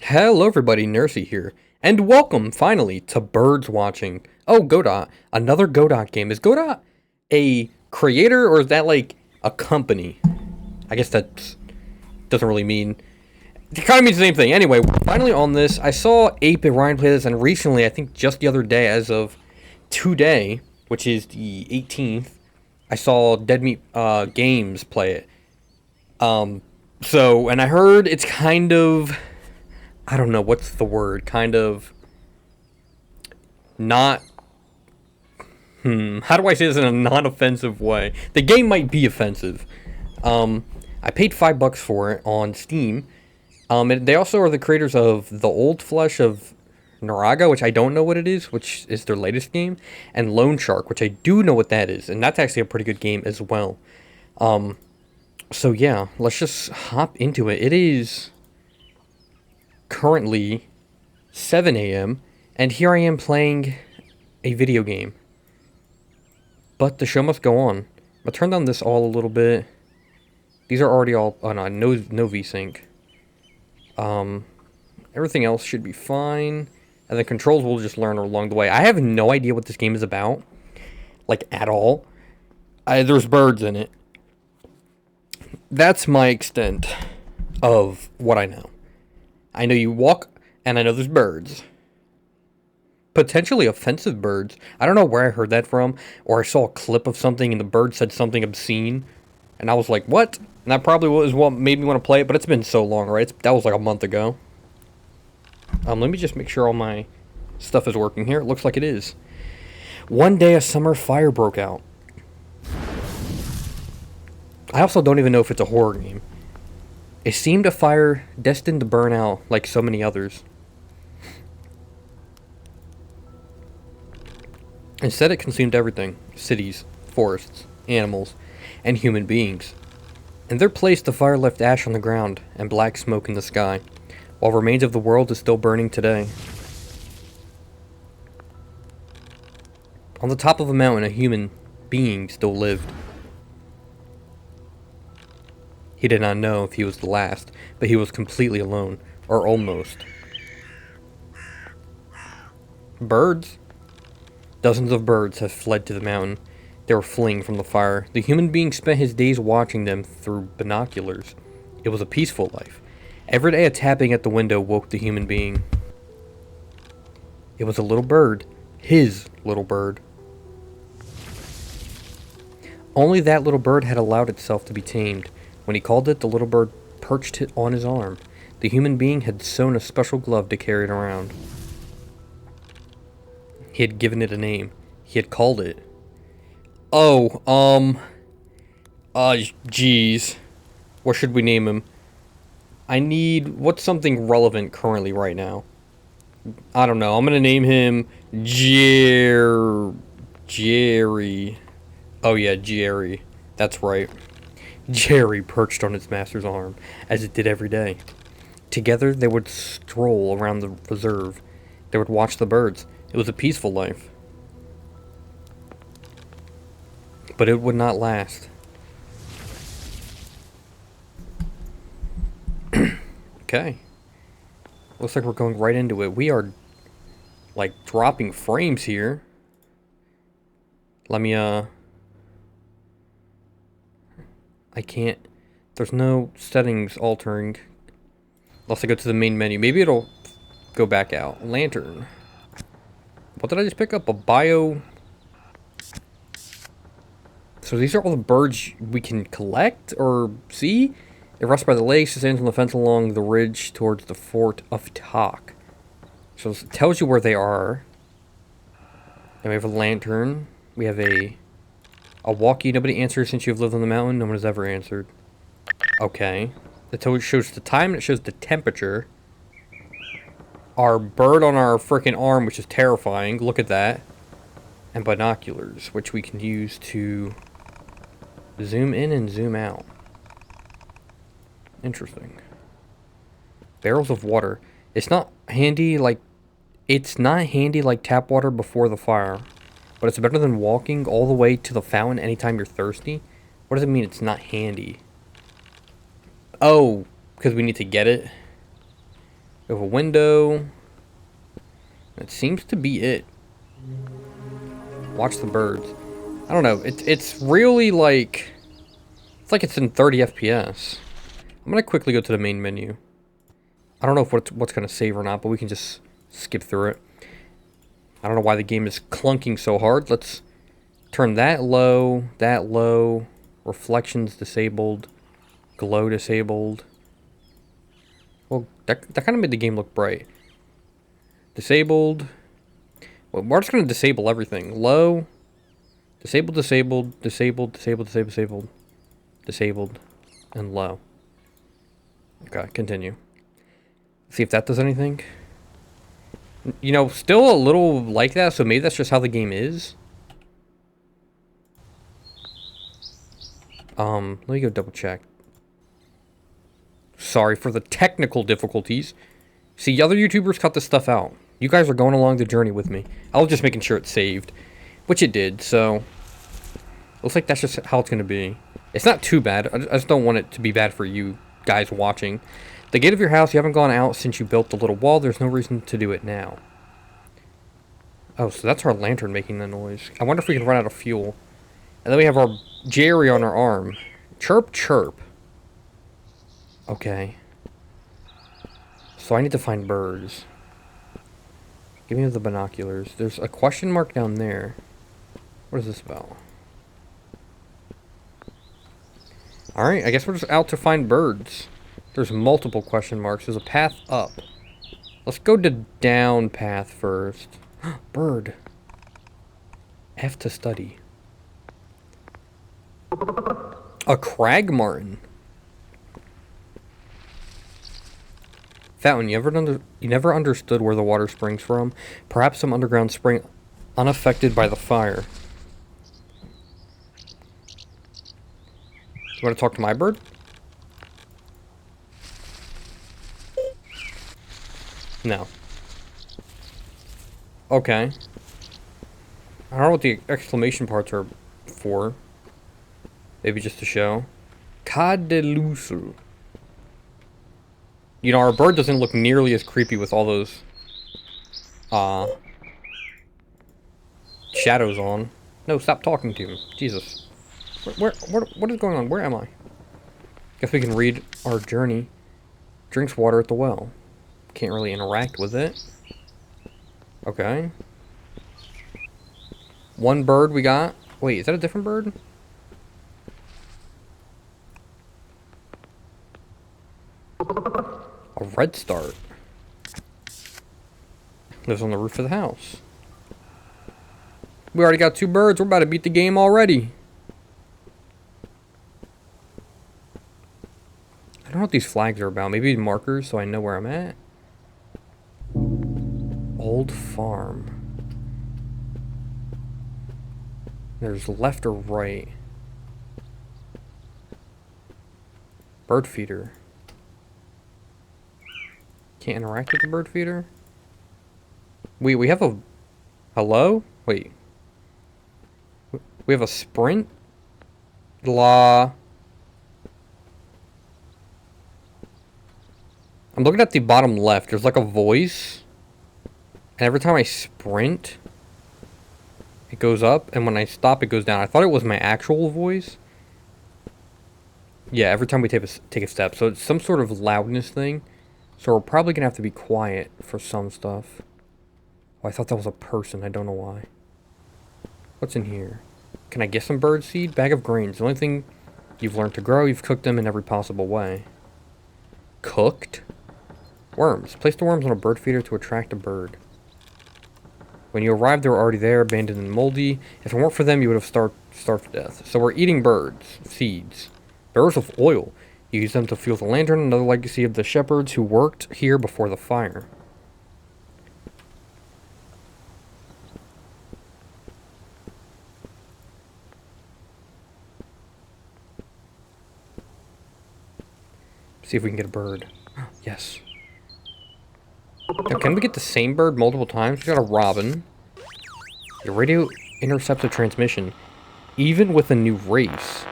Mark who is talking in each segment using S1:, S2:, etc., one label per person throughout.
S1: Hello everybody, Nursey here, and welcome finally to Birds Watching. Oh, Godot, another Godot game. Is Godot a creator or is that like a company? I guess that doesn't really mean, it kind of means the same thing. Anyway, finally on this, I saw Ape and Ryan play this, and recently, I think just the other day, as of today, which is the 18th, I saw Dead Meat Games play it. And I heard it's kind of, I don't know, what's the word? Kind of not. How do I say this in a non-offensive way? The game might be offensive. I paid $5 for it on Steam. They also are the creators of The Old Flesh of Naraga, which I don't know what it is, which is their latest game, and Lone Shark, which I do know what that is, and that's actually a pretty good game as well. So yeah, let's just hop into it. It is currently 7 a.m. and here I am playing a video game. But the show must go on. I'm gonna turn down this all a little bit. These are already all, oh no, no VSync. Everything else should be fine. And the controls we'll just learn along the way. I have no idea what this game is about. Like, at all. There's birds in it. That's my extent of what I know. I know you walk, and I know there's birds. Potentially offensive birds. I don't know where I heard that from, or I saw a clip of something and the bird said something obscene, and I was like, what? And that probably was what made me want to play it, but it's been so long, right? That was like a month ago. Let me just make sure all my stuff is working here. It looks like it is. One day a summer fire broke out. I also don't even know if it's a horror game. It seemed a fire destined to burn out like so many others. Instead, it consumed everything. Cities, forests, animals, and human beings. In their place, the fire left ash on the ground and black smoke in the sky, while remains of the world is still burning today. On the top of a mountain, a human being still lived. He did not know if he was the last, but he was completely alone, or almost. Birds. Dozens of birds have fled to the mountain. They were fleeing from the fire. The human being spent his days watching them through binoculars. It was a peaceful life. Every day a tapping at the window woke the human being. It was a little bird. His little bird. Only that little bird had allowed itself to be tamed. When he called it, the little bird perched it on his arm. The human being had sewn a special glove to carry it around. He had given it a name. He had called it. Jeez. What should we name him? What's something relevant currently right now? I don't know. I'm gonna name him Jerry. Oh yeah, Jerry. That's right. Jerry perched on its master's arm, as it did every day. Together, they would stroll around the reserve. They would watch the birds. It was a peaceful life. But it would not last. Okay. Looks like we're going right into it. We are, like, dropping frames here. Let me, I can't. There's no settings altering. Unless I go to the main menu. Maybe it'll go back out. Lantern. What did I just pick up? A bio. So these are all the birds we can collect or see? It rests by the lakes. It stands on the fence along the ridge towards the fort of Tak. So it tells you where they are. And we have a lantern. We have a walkie. Nobody answers since you've lived on the mountain. No one has ever answered. Okay. It shows the time and it shows the temperature. Our bird on our freaking arm, which is terrifying. Look at that. And binoculars, which we can use to zoom in and zoom out. Interesting. Barrels of water. It's not handy like tap water before the fire. But it's better than walking all the way to the fountain anytime you're thirsty. What does it mean it's not handy? Oh, because we need to get it? We have a window. That seems to be it. Watch the birds. I don't know. It's really like... It's like it's in 30 FPS. I'm going to quickly go to the main menu. I don't know if what's going to save or not, but we can just skip through it. I don't know why the game is clunking so hard. Let's turn that low, reflections disabled, glow disabled. Well, that kind of made the game look bright. Disabled. Well, we're just going to disable everything. Low, disabled, disabled, disabled, disabled, disabled, disabled, disabled, and low. Okay, continue. See if that does anything. You know, still a little like that, so maybe that's just how the game is. Let me go double check. Sorry for the technical difficulties. See, other YouTubers cut this stuff out. You guys are going along the journey with me. I was just making sure it saved, which it did, so... Looks like that's just how it's going to be. It's not too bad. I just don't want it to be bad for you guys watching. The gate of your house, you haven't gone out since you built the little wall. There's no reason to do it now. Oh, so that's our lantern making the noise. I wonder if we can run out of fuel. And then we have our Jerry on our arm. Chirp, chirp. Okay. So I need to find birds. Give me the binoculars. There's a question mark down there. What is this about? Alright, I guess we're just out to find birds. There's multiple question marks. There's a path up. Let's go to down path first. Bird. F to study. A crag martin. Fountain. You never understood where the water springs from. Perhaps some underground spring unaffected by the fire. You want to talk to my bird? No. Okay. I don't know what the exclamation parts are for. Maybe just to show. Cadelusel. You know, our bird doesn't look nearly as creepy with all those shadows on. No, stop talking to me. Jesus. What is going on? Where am I? Guess we can read our journey. Drinks water at the well. Can't really interact with it. Okay. One bird we got. Wait, is that a different bird? A redstart. Lives on the roof of the house. We already got 2 birds. We're about to beat the game already. I don't know what these flags are about. Maybe markers so I know where I'm at. Old farm. There's left or right. Bird feeder. Can't interact with the bird feeder? We have a... Hello? Wait. We have a sprint? La... I'm looking at the bottom left. There's like a voice. And every time I sprint, it goes up. And when I stop, it goes down. I thought it was my actual voice. Yeah, every time we take a step. So it's some sort of loudness thing. So we're probably going to have to be quiet for some stuff. Oh, I thought that was a person. I don't know why. What's in here? Can I get some bird seed? Bag of grains. The only thing you've learned to grow, you've cooked them in every possible way. Cooked? Worms. Place the worms on a bird feeder to attract a bird. When you arrived, they were already there, abandoned and moldy. If it weren't for them, you would have starved to death. So we're eating birds. Seeds. Barrels of oil. You use them to fuel the lantern, another legacy of the shepherds who worked here before the fire. See if we can get a bird. Yes. Now, can we get the same bird multiple times? We got a robin. Your radio intercepts a transmission. Even with a new race.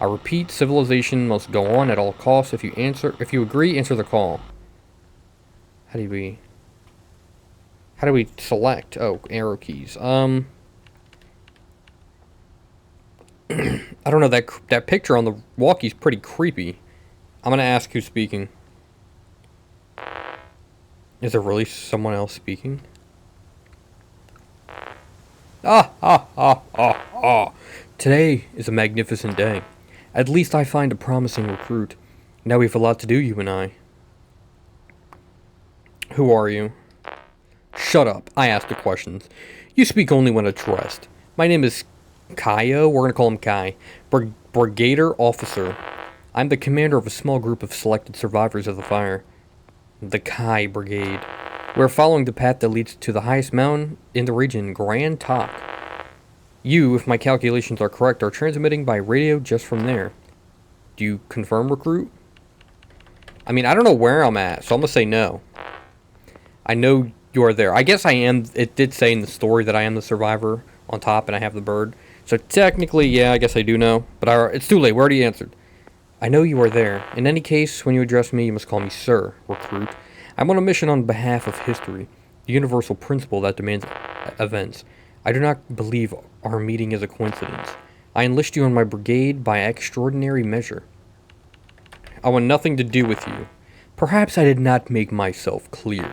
S1: I repeat, civilization must go on at all costs. If you agree, answer the call. How do we... How do we select? Oh, arrow keys. I don't know, that picture on the walkie's pretty creepy. I'm gonna ask who's speaking. Is there really someone else speaking? Today is a magnificent day. At least I find a promising recruit. Now we have a lot to do, you and I. Who are you? Shut up. I ask the questions. You speak only when addressed. My name is Kaio. We're gonna call him Kai. Brigadier Officer. I'm the commander of a small group of selected survivors of the fire. The Kai Brigade. We're following the path that leads to the highest mountain in the region, Grand Tok. You, if my calculations are correct, are transmitting by radio just from there. Do you confirm, recruit? I mean, I don't know where I'm at, so I'm gonna say no. I know you are there. I guess I am. It did say in the story that I am the survivor on top and I have the bird. So technically, yeah, I guess I do know. But it's too late. We already answered. I know you are there. In any case, when you address me, you must call me Sir, recruit. I'm on a mission on behalf of history, the universal principle that demands events. I do not believe our meeting is a coincidence. I enlist you on my brigade by extraordinary measure. I want nothing to do with you. Perhaps I did not make myself clear.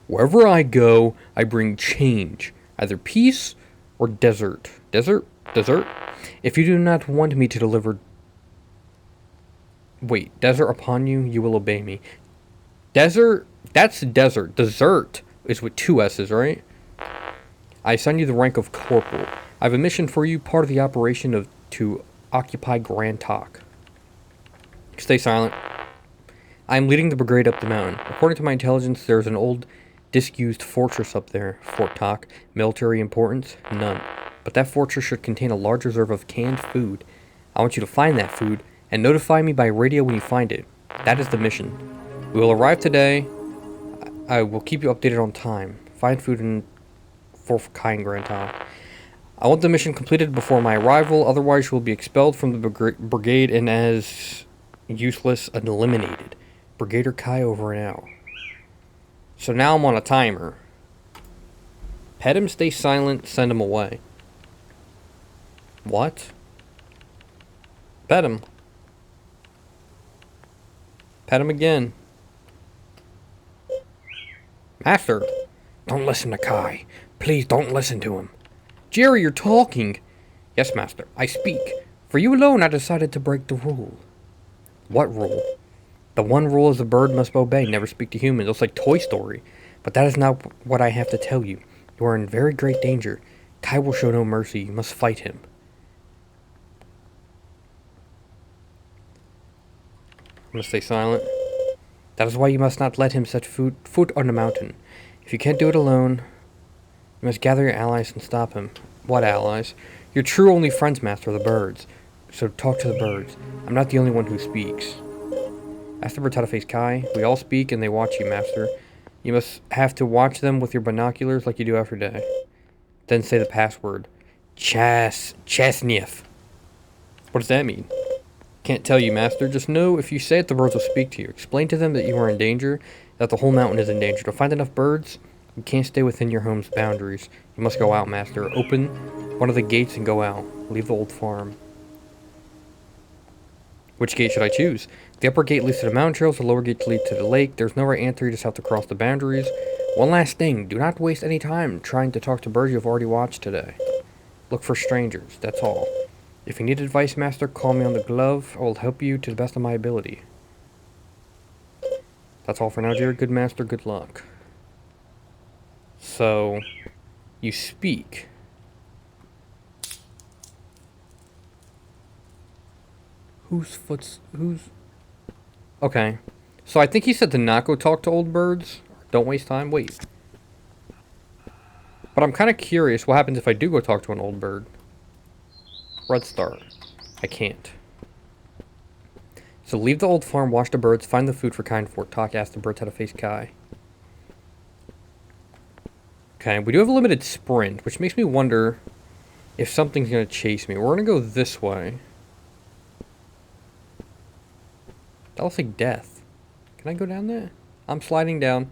S1: Wherever I go, I bring change, either peace or desert. Desert? If you do not want me to deliver... Wait, desert upon you, you will obey me. Desert? That's desert. Desert is with 2 S's, right? I assign you the rank of corporal. I have a mission for you, part of the operation to occupy Grand Tok. Stay silent. I am leading the brigade up the mountain. According to my intelligence, there is an old, disused fortress up there, Fort Tok. Military importance? None. But that fortress should contain a large reserve of canned food. I want you to find that food and notify me by radio when you find it. That is the mission. We will arrive today. I will keep you updated on time. Find food in Fort Kai and Grand Tok. I want the mission completed before my arrival, otherwise you will be expelled from the brigade and as useless and eliminated. Brigadier Kai over and out. So now I'm on a timer. Pet him, stay silent, send him away. What? Pet him. Pet him again. Master, don't listen to Kai. Please don't listen to him. Jerry, you're talking. Yes, Master, I speak. For you alone, I decided to break the rule. What rule? The one rule is a bird must obey, never speak to humans. It's like Toy Story. But that is not what I have to tell you. You are in very great danger. Kai will show no mercy. You must fight him. I'm gonna stay silent. That is why you must not let him set foot on the mountain. If you can't do it alone, you must gather your allies and stop him. What allies? Your true only friends, Master, the birds. So talk to the birds. I'm not the only one who speaks. Ask the birds how to face Kai. We all speak and they watch you, Master. You must have to watch them with your binoculars like you do every day. Then say the password. Chasnief. What does that mean? Can't tell you, Master. Just know if you say it, the birds will speak to you. Explain to them that you are in danger, that the whole mountain is in danger. To find enough birds, you can't stay within your home's boundaries. You must go out, Master. Open one of the gates and go out. Leave the old farm. Which gate should I choose? The upper gate leads to the mountain trails, the lower gate leads to the lake. There's no right answer, you just have to cross the boundaries. One last thing, do not waste any time trying to talk to birds you've already watched today. Look for strangers, that's all. If you need advice, Master, call me on the glove. I will help you to the best of my ability. That's all for now, dear. Good Master, good luck. So, you speak. Whose? Okay. So I think he said to not go talk to old birds. Don't waste time. Wait. But I'm kind of curious what happens if I do go talk to an old bird. Red star. I can't. So leave the old farm, watch the birds, find the food for kind Fort Tok, ask the birds how to face Kai. Okay, we do have a limited sprint, which makes me wonder if something's going to chase me. We're going to go this way. That looks like death. Can I go down there? I'm sliding down.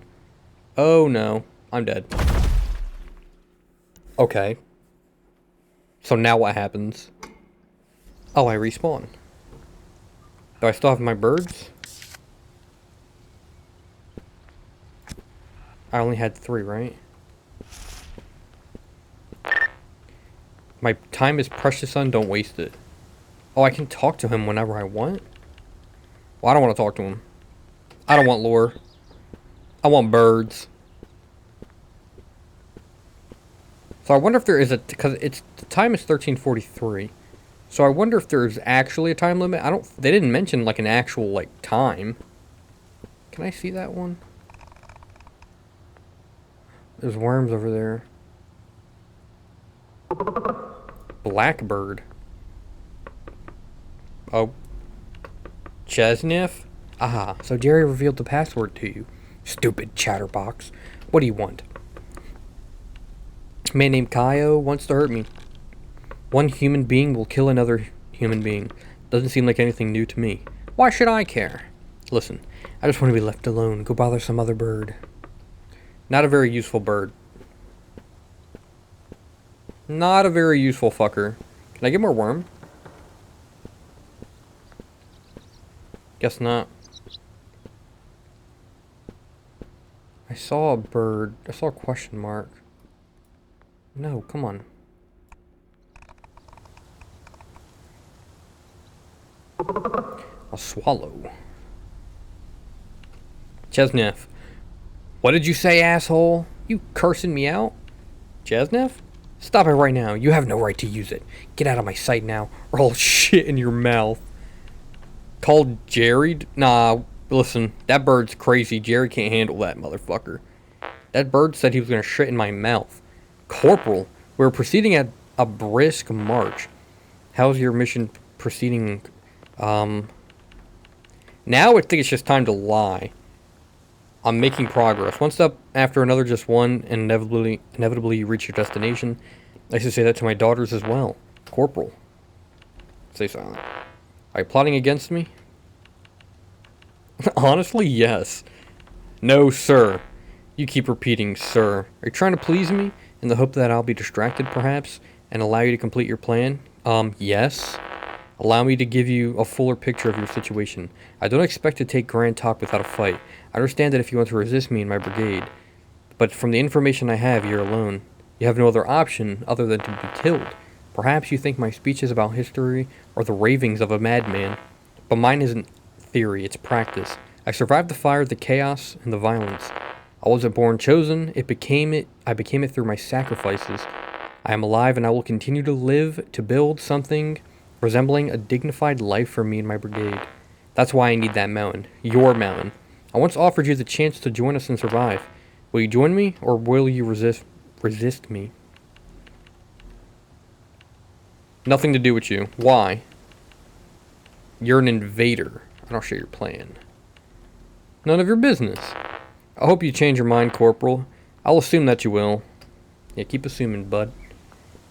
S1: Oh no, I'm dead. Okay. So now what happens? Oh, I respawn. Do I still have my birds? I only had 3, right? My time is precious, son. Don't waste it. Oh, I can talk to him whenever I want? Well, I don't want to talk to him. I don't want lore. I want birds. So I wonder if there is a... Because it's... The time is 13:43. So I wonder if there's actually a time limit. I don't... They didn't mention, like, an actual, like, time. Can I see that one? There's worms over there. Blackbird. Oh. Chesniff? Aha, so Jerry revealed the password to you. Stupid chatterbox. What do you want? A man named Kaio wants to hurt me. One human being will kill another human being. Doesn't seem like anything new to me. Why should I care? Listen, I just want to be left alone. Go bother some other bird. Not a very useful bird. Not a very useful fucker. Can I get more worm? Guess not. I saw a bird. I saw a question mark. No, come on. I'll swallow. Chesneff. What did you say, asshole? You cursing me out? Chesneff? Stop it right now. You have no right to use it. Get out of my sight now, or I'll shit in your mouth. Called Jerry? Nah, listen. That bird's crazy. Jerry can't handle that motherfucker. That bird said he was going to shit in my mouth. Corporal, we're proceeding at a brisk march. How's your mission proceeding? Now I think it's just time to lie. I'm making progress. One step after another, just one, and inevitably you reach your destination. I should say that to my daughters as well. Corporal. Stay silent. Are you plotting against me? Honestly, yes. No, sir. You keep repeating, sir. Are you trying to please me in the hope that I'll be distracted, perhaps, and allow you to complete your plan? Yes. Allow me to give you a fuller picture of your situation. I don't expect to take Grand Talk without a fight. I understand that if you want to resist me in my brigade, but from the information I have, you're alone. You have no other option other than to be killed. Perhaps you think my speech is about history or the ravings of a madman, but mine isn't theory, it's practice. I survived the fire, the chaos, and the violence. I wasn't born chosen, I became it through my sacrifices. I am alive and I will continue to live to build something resembling a dignified life for me and my brigade. That's why I need that mountain. Your mountain. I once offered you the chance to join us and survive. Will you join me, or will you resist me? Nothing to do with you. Why? You're an invader. I don't share your plan. None of your business. I hope you change your mind, Corporal. I'll assume that you will. Yeah, keep assuming, bud.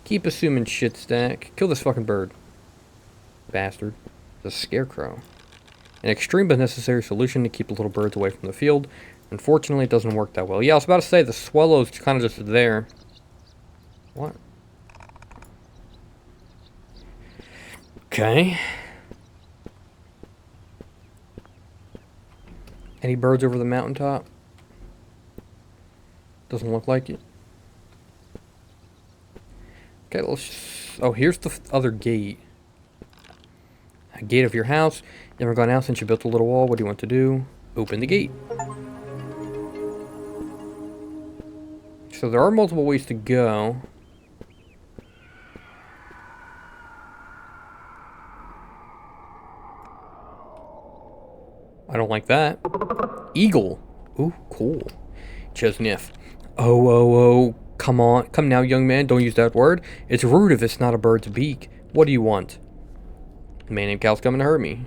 S1: Keep assuming, shit stack. Kill this fucking bird. Bastard. The scarecrow. An extreme but necessary solution to keep the little birds away from the field. Unfortunately, it doesn't work that well. Yeah, I was about to say, the swallow's kind of just there. What? Okay. Any birds over the mountaintop? Doesn't look like it. Okay, let's just... Oh, here's the other gate. A gate of your house. Never gone out since you built a little wall. What do you want to do? Open the gate. So there are multiple ways to go. I don't like that. Eagle. Ooh, cool. Chesniff. Oh. Come on. Come now, young man. Don't use that word. It's rude if it's not a bird's beak. What do you want? A man named Cal's coming to hurt me.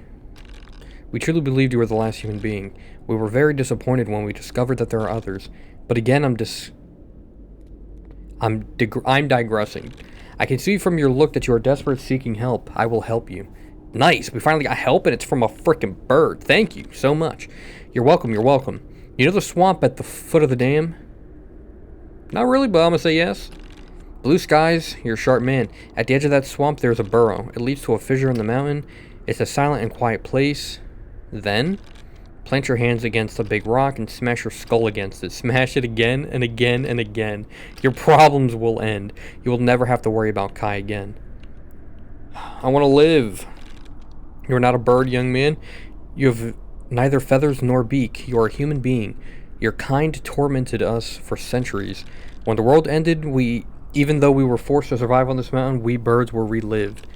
S1: We truly believed you were the last human being. We were very disappointed when we discovered that there are others. But again, I'm digressing. I can see from your look that you are desperate seeking help. I will help you. Nice. We finally got help and it's from a frickin' bird. Thank you so much. You're welcome. You know the swamp at the foot of the dam? Not really, but I'm gonna say yes. Blue skies, you're a sharp man. At the edge of that swamp, there's a burrow. It leads to a fissure in the mountain. It's a silent and quiet place. Then, plant your hands against a big rock and smash your skull against it. Smash it again and again and again. Your problems will end. You will never have to worry about Kai again. I want to live. You are not a bird, young man. You have neither feathers nor beak. You are a human being. Your kind tormented us for centuries. When the world ended, even though we were forced to survive on this mountain, we birds were relived.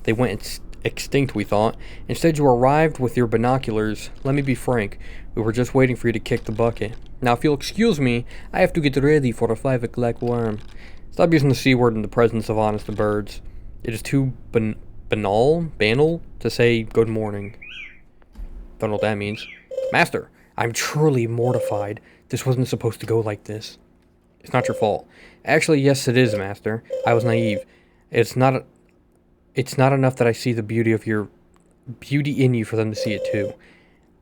S1: They went extinct, we thought. Instead, you arrived with your binoculars. Let me be frank. We were just waiting for you to kick the bucket. Now, if you'll excuse me, I have to get ready for a 5 o'clock worm. Stop using the C word in the presence of honest birds. It is too banal to say good morning. Don't know what that means. Master, I'm truly mortified. This wasn't supposed to go like this. It's not your fault. Actually, yes, it is, Master. I was naive. It's not enough that I see the beauty in you for them to see it too.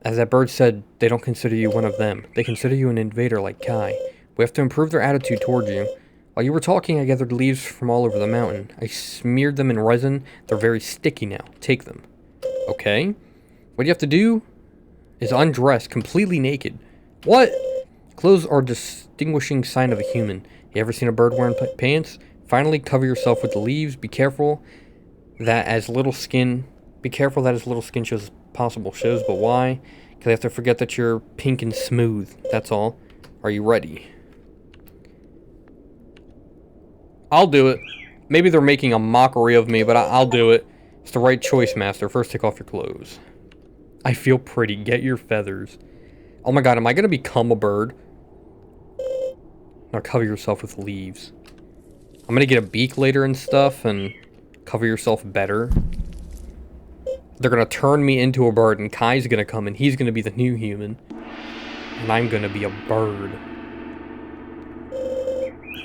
S1: As that bird said, they don't consider you one of them. They consider you an invader like Kai. We have to improve their attitude toward you. While you were talking, I gathered leaves from all over the mountain. I smeared them in resin. They're very sticky now. Take them. Okay. What you have to do is undress, completely naked. What? Clothes are a distinguishing sign of a human. You ever seen a bird wearing pants? Finally, cover yourself with the leaves. Be careful that as little skin shows as possible. Shows, but why? Because I have to forget that you're pink and smooth. That's all. Are you ready? I'll do it. Maybe they're making a mockery of me, but I'll do it. It's the right choice, Master. First, take off your clothes. I feel pretty. Get your feathers. Oh my god, am I going to become a bird? Now cover yourself with leaves. I'm going to get a beak later and stuff and cover yourself better. They're going to turn me into a bird and Kai's going to come and he's going to be the new human. And I'm going to be a bird.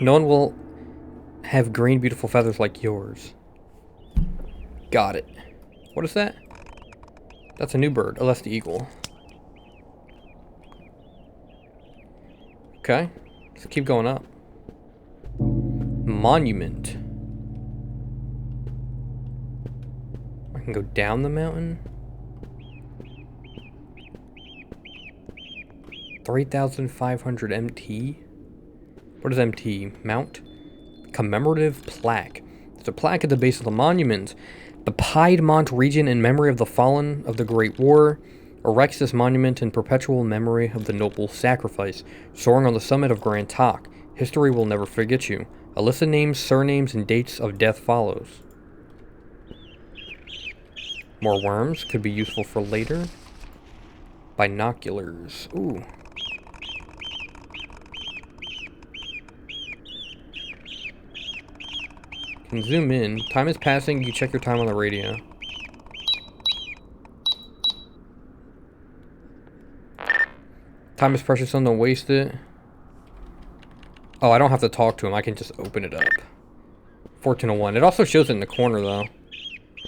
S1: No one will have green, beautiful feathers like yours. Got it. What is that? That's a new bird. Oh, that's the eagle. Okay. Let's keep going up. Monument. I can go down the mountain. 3,500 MT. What is MT? Mount? Commemorative plaque. There's a plaque at the base of the monument. The Piedmont region, in memory of the fallen of the Great War, erects this monument in perpetual memory of the noble sacrifice, soaring on the summit of Grand Tok. History will never forget you. A list of names, surnames, and dates of death follows. More worms could be useful for later. Binoculars. Ooh. Can zoom in. Time is passing. You check your time on the radio. Time is precious, so don't waste it. Oh, I don't have to talk to him. I can just open it up. 1401. It also shows it in the corner, though.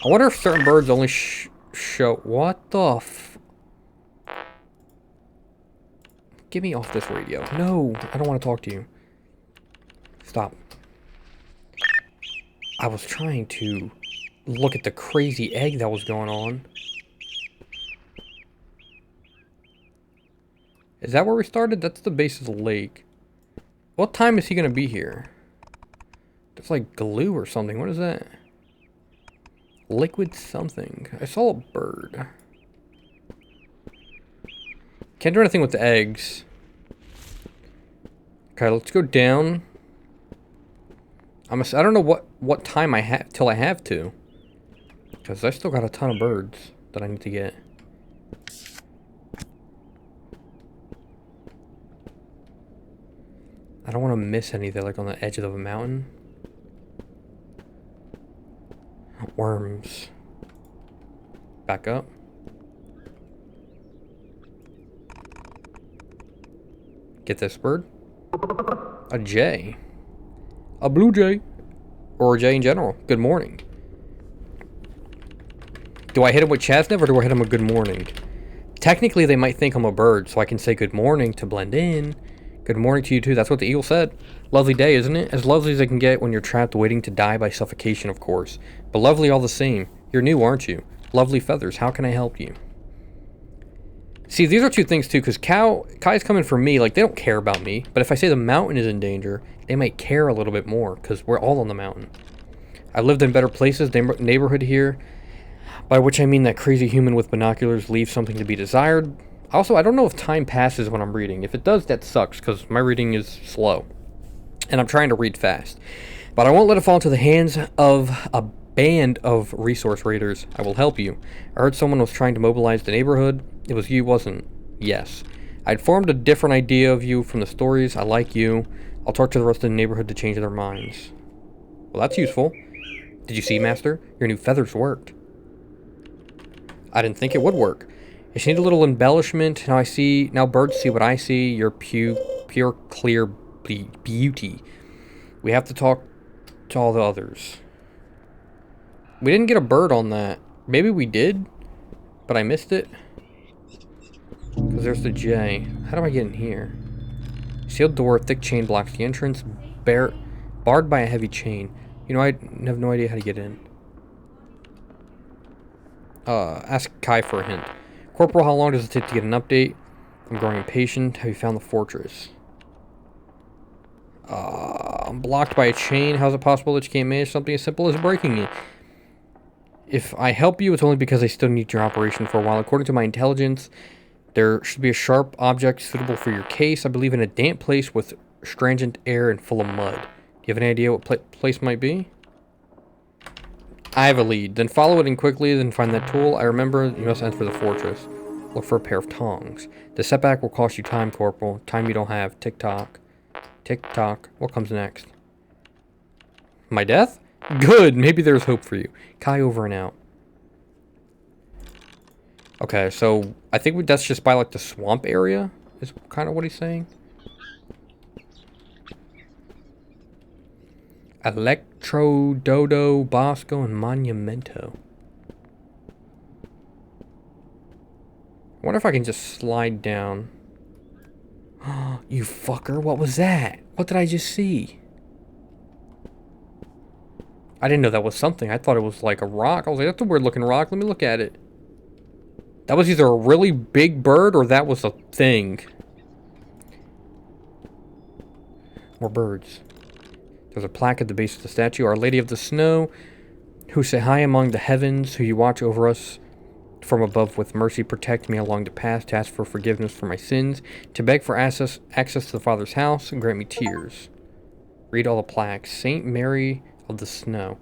S1: I wonder if certain birds only show... What the f... Get me off this radio. No, I don't want to talk to you. Stop. I was trying to look at the crazy egg that was going on. Is that where we started? That's the base of the lake. What time is he going to be here? That's like glue or something. What is that? Liquid something. I saw a bird. Can't do anything with the eggs. Okay, let's go down. I don't know what time I have till I have to. Because I still got a ton of birds that I need to get. I don't want to miss anything like on the edge of a mountain. Worms. Back up. Get this bird. A jay. A blue jay. Or a jay in general. Good morning. Do I hit him with Chasnev or do I hit him with good morning? Technically, they might think I'm a bird, so I can say good morning to blend in. Good morning to you too. That's what the eagle said. Lovely day, isn't it? As lovely as it can get when you're trapped waiting to die by suffocation, of course. But lovely all the same. You're new, aren't you? Lovely feathers. How can I help you? See, these are two things too, because Kai's coming for me. Like, they don't care about me. But if I say the mountain is in danger, they might care a little bit more, because we're all on the mountain. I've lived in better places, neighborhood here. By which I mean that crazy human with binoculars leaves something to be desired. Also, I don't know if time passes when I'm reading. If it does, that sucks, because my reading is slow. And I'm trying to read fast. But I won't let it fall into the hands of a band of resource raiders. I will help you. I heard someone was trying to mobilize the neighborhood. It was you, wasn't? Yes. I'd formed a different idea of you from the stories. I like you. I'll talk to the rest of the neighborhood to change their minds. Well, that's useful. Did you see, Master? Your new feathers worked. I didn't think it would work. I just need a little embellishment. Now birds see what I see. Your pure, clear beauty. We have to talk to all the others. We didn't get a bird on that. Maybe we did, but I missed it. Because there's the J. How do I get in here? Sealed door, thick chain blocks the entrance. Barred by a heavy chain. You know, I have no idea how to get in. Ask Kai for a hint. Corporal, how long does it take to get an update? I'm growing impatient. Have you found the fortress? I'm blocked by a chain. How's it possible that you can't manage something as simple as breaking it? If I help you, it's only because I still need your operation for a while. According to my intelligence, there should be a sharp object suitable for your case. I believe in a damp place with stringent air and full of mud. Do you have any idea what place might be? I have a lead. Then follow it in quickly, then find that tool. I remember you must enter the fortress. Look for a pair of tongs. The setback will cost you time, Corporal. Time you don't have. Tick-tock. Tick-tock. What comes next? My death? Good! Maybe there's hope for you. Kai over and out. Okay, so I think that's just by, like, the swamp area, is kind of what he's saying. Electro, Dodo, Bosco, and Monumento. I wonder if I can just slide down. You fucker, what was that? What did I just see? I didn't know that was something. I thought it was like a rock. I was like, that's a weird looking rock. Let me look at it. That was either a really big bird or that was a thing. More birds. There's a plaque at the base of the statue. Our Lady of the Snow, who say high among the heavens, who you watch over us from above with mercy, protect me along the path, to ask for forgiveness for my sins, to beg for access to the Father's house, and grant me tears. Read all the plaques. Saint Mary of the Snow.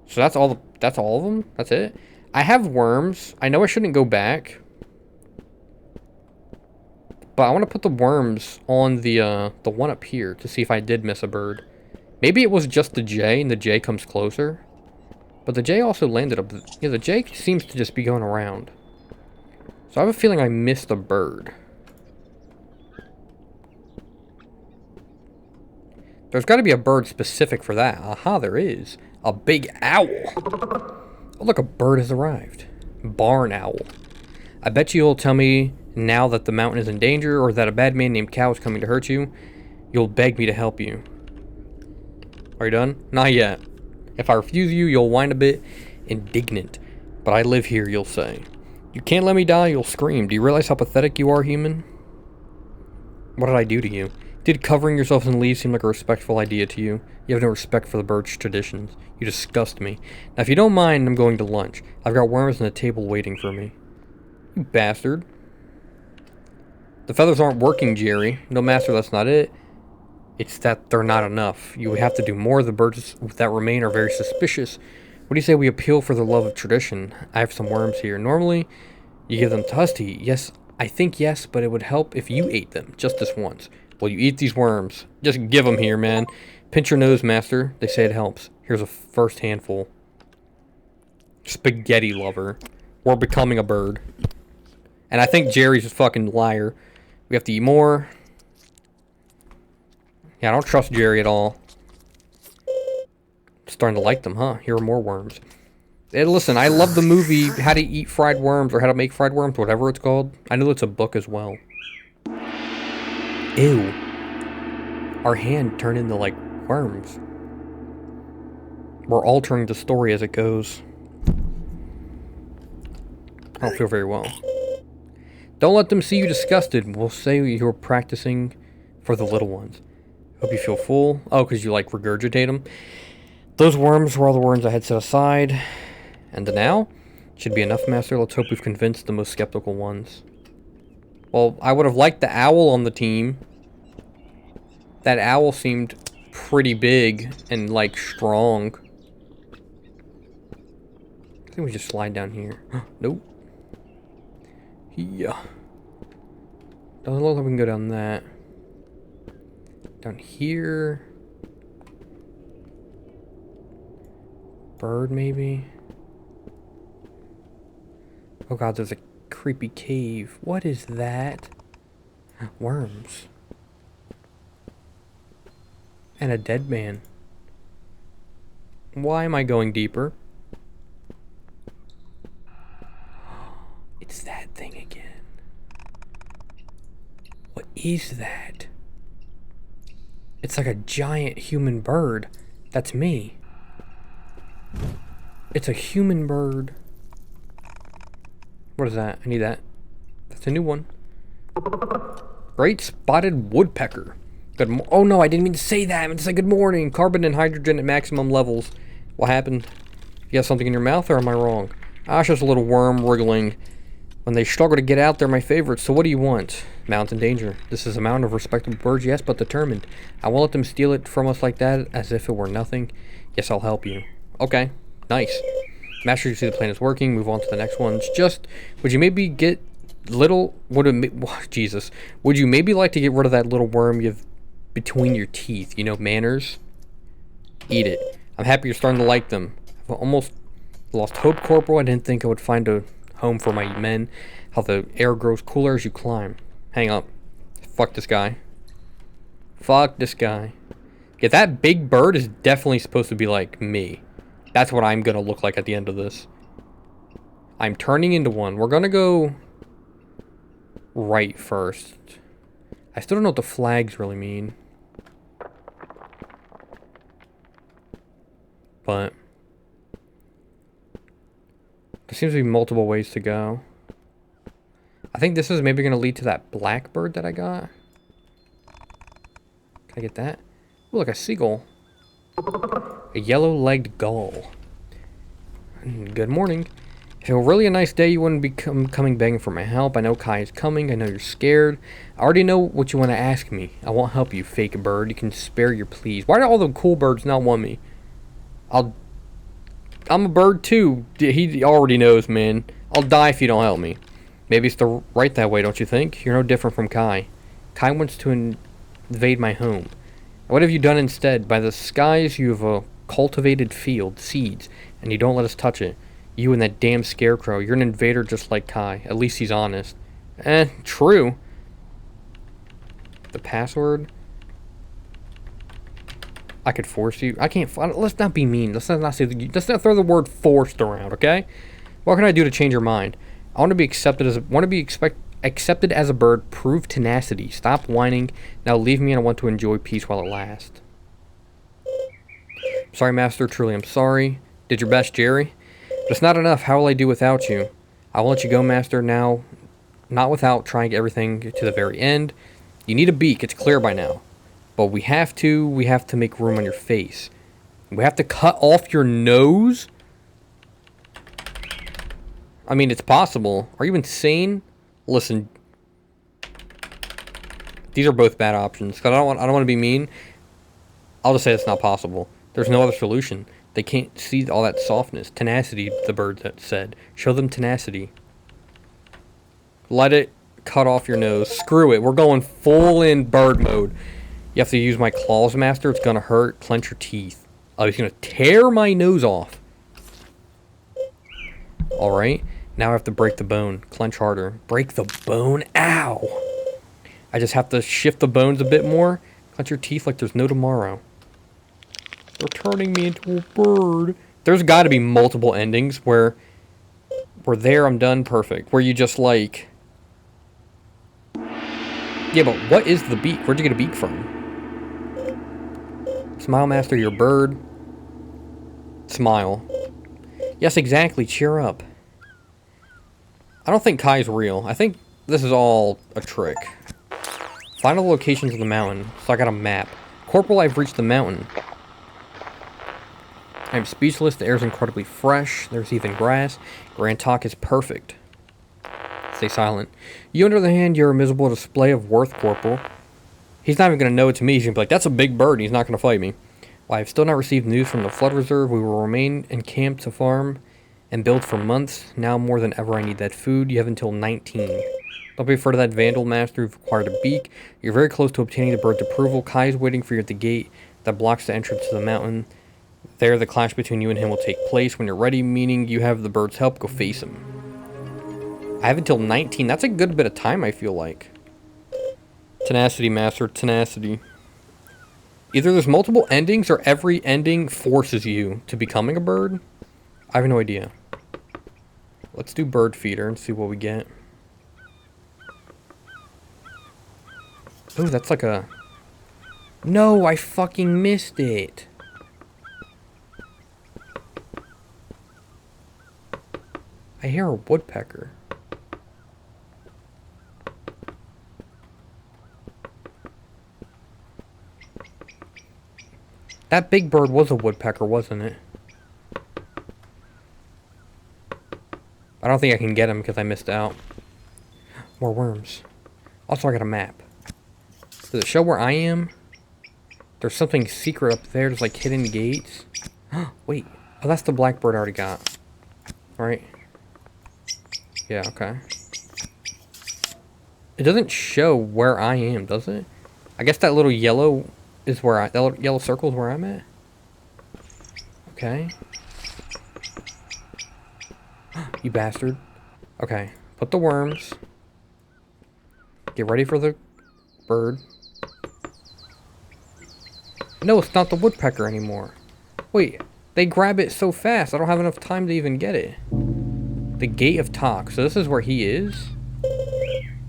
S1: So that's all of them? That's it? I have worms. I know I shouldn't go back. But I want to put the worms on the one up here to see if I did miss a bird. Maybe it was just the J and the J comes closer. But the J also landed up. Yeah, the J seems to just be going around. So I have a feeling I missed a bird. There's got to be a bird specific for that. Aha, there is. A big owl. Oh, look, a bird has arrived. Barn owl. I bet you'll tell me now that the mountain is in danger or that a bad man named Cow is coming to hurt you. You'll beg me to help you. Are you done? Not yet. If I refuse you, you'll whine a bit indignant. But I live here, you'll say. You can't let me die, you'll scream. Do you realize how pathetic you are, human? What did I do to you? Did covering yourself in leaves seem like a respectful idea to you? You have no respect for the bird's traditions. You disgust me. Now, if you don't mind, I'm going to lunch. I've got worms on the table waiting for me. You bastard. The feathers aren't working, Jerry. No, Master, that's not it. It's that they're not enough. You have to do more. The birds that remain are very suspicious. What do you say we appeal for the love of tradition? I have some worms here. Normally, you give them to us to eat. Yes, I think yes, but it would help if you ate them, just this once. Well, you eat these worms. Just give them here, man. Pinch your nose, Master. They say it helps. Here's a first handful. Spaghetti lover. We're becoming a bird. And I think Jerry's a fucking liar. We have to eat more. Yeah, I don't trust Jerry at all. Starting to like them, huh? Here are more worms. Listen, I love the movie How to Eat Fried Worms or How to Make Fried Worms, whatever it's called. I know it's a book as well. Ew. Our hand turned into, like, worms. We're altering the story as it goes. I don't feel very well. Don't let them see you disgusted. We'll say you're practicing for the little ones. Hope you feel full. Oh, because you, like, regurgitate them. Those worms were all the worms I had set aside. And now? Should be enough, Master. Let's hope we've convinced the most skeptical ones. Well, I would have liked the owl on the team. That owl seemed pretty big and, like, strong. I think we just slide down here. Nope. Yeah. Doesn't look like we can go down that. Down here. Bird, maybe? Oh god, there's a creepy cave. What is that? Worms. And a dead man. Why am I going deeper? It's that thing again. What is that? It's like a giant human bird. That's me. It's a human bird. What is that? I need that. That's a new one. Great spotted woodpecker. Oh no, I didn't mean to say that. I meant to say good morning. Carbon and hydrogen at maximum levels. What happened? You got something in your mouth, or am I wrong? Ah, it's just a little worm wriggling. When they struggle to get out, they're my favorites. So what do you want? Mountain danger. This is a mountain of respectable birds, yes, but determined. I won't let them steal it from us like that, as if it were nothing. Yes, I'll help you. Okay, nice. Master, you see the plan is working. Move on to the next ones. Just, would you maybe get little, Jesus. Would you maybe like to get rid of that little worm you have between your teeth? You know, manners? Eat it. I'm happy you're starting to like them. I've almost lost hope, Corporal. I didn't think I would find a home for my men. How the air grows cooler as you climb. Hang up. Fuck this guy. Fuck this guy. Yeah, that big bird is definitely supposed to be like me. That's what I'm gonna look like at the end of this. I'm turning into one. We're gonna go right first. I still don't know what the flags really mean. But there seems to be multiple ways to go. I think this is maybe going to lead to that blackbird that I got. Can I get that? Ooh, like a seagull. A yellow-legged gull. Good morning. If it were really a nice day, you wouldn't be coming begging for my help. I know Kai is coming. I know you're scared. I already know what you want to ask me. I won't help you, fake bird. You can spare your pleas. Why do all the cool birds not want me? I'm a bird too. He already knows, man. I'll die if you don't help me. Maybe it's the right that way, don't you think? You're no different from Kai. Kai wants to invade my home. What have you done instead? By the skies, you have a cultivated field, seeds, and you don't let us touch it. You and that damn scarecrow. You're an invader just like Kai. At least he's honest. True. The password? I could force you. I can't. Let's not be mean. Let's not say. Let's not throw the word forced around. Okay. What can I do to change your mind? I want to be accepted as. Accepted as a bird. Prove tenacity. Stop whining. Now leave me, and I want to enjoy peace while it lasts. Sorry, Master. Truly, I'm sorry. Did your best, Jerry. But it's not enough. How will I do without you? I will let you go, Master. Now, not without trying everything to the very end. You need a beak. It's clear by now. But we have to make room on your face. We have to cut off your nose? I mean, it's possible. Are you insane? Listen. These are both bad options. Cause I don't want to be mean. I'll just say it's not possible. There's no other solution. They can't see all that softness. Tenacity, the bird that said. Show them tenacity. Let it cut off your nose. Screw it. We're going full in bird mode. You have to use my claws, Master. It's gonna hurt. Clench your teeth. Oh, he's gonna tear my nose off. Alright. Now I have to break the bone. Clench harder. Break the bone? Ow! I just have to shift the bones a bit more. Clench your teeth like there's no tomorrow. They're turning me into a bird. There's got to be multiple endings where we're there, I'm done, perfect. Where you just like... Yeah, but what is the beak? Where'd you get a beak from? Smile, master, your bird. Smile. Yes, exactly. Cheer up. I don't think Kai's real. I think this is all a trick. Find all the locations of the mountain. So I got a map. Corporal, I've reached the mountain. I'm speechless. The air is incredibly fresh. There's even grass. Grand Talk is perfect. Stay silent. You, on the other hand, you're a miserable display of worth, Corporal. He's not even going to know it's me. He's going to be like, that's a big bird. He's not going to fight me. Well, I've still not received news from the flood reserve. We will remain encamped to farm and build for months. Now more than ever, I need that food. You have until 19. Don't be afraid of that vandal, master. You've acquired a beak. You're very close to obtaining the bird's approval. Kai is waiting for you at the gate that blocks the entrance to the mountain. There, the clash between you and him will take place. When you're ready, meaning you have the bird's help, go face him. I have until 19. That's a good bit of time, I feel like. Tenacity, master. Tenacity. Either there's multiple endings or every ending forces you to becoming a bird. I have no idea. Let's do bird feeder and see what we get. Oh, that's like a... No, I fucking missed it. I hear a woodpecker. That big bird was a woodpecker, wasn't it? I don't think I can get him because I missed out. More worms. Also, I got a map. Does it show where I am? There's something secret up there. There's like hidden gates. Wait. Oh, that's the blackbird I already got. Right? Yeah, okay. It doesn't show where I am, does it? I guess that little yellow is where that little yellow circle is where I'm at. Okay. You bastard. Okay. Put the worms. Get ready for the bird. No, it's not the woodpecker anymore. Wait, they grab it so fast. I don't have enough time to even get it. The Gate of Talk. So this is where he is.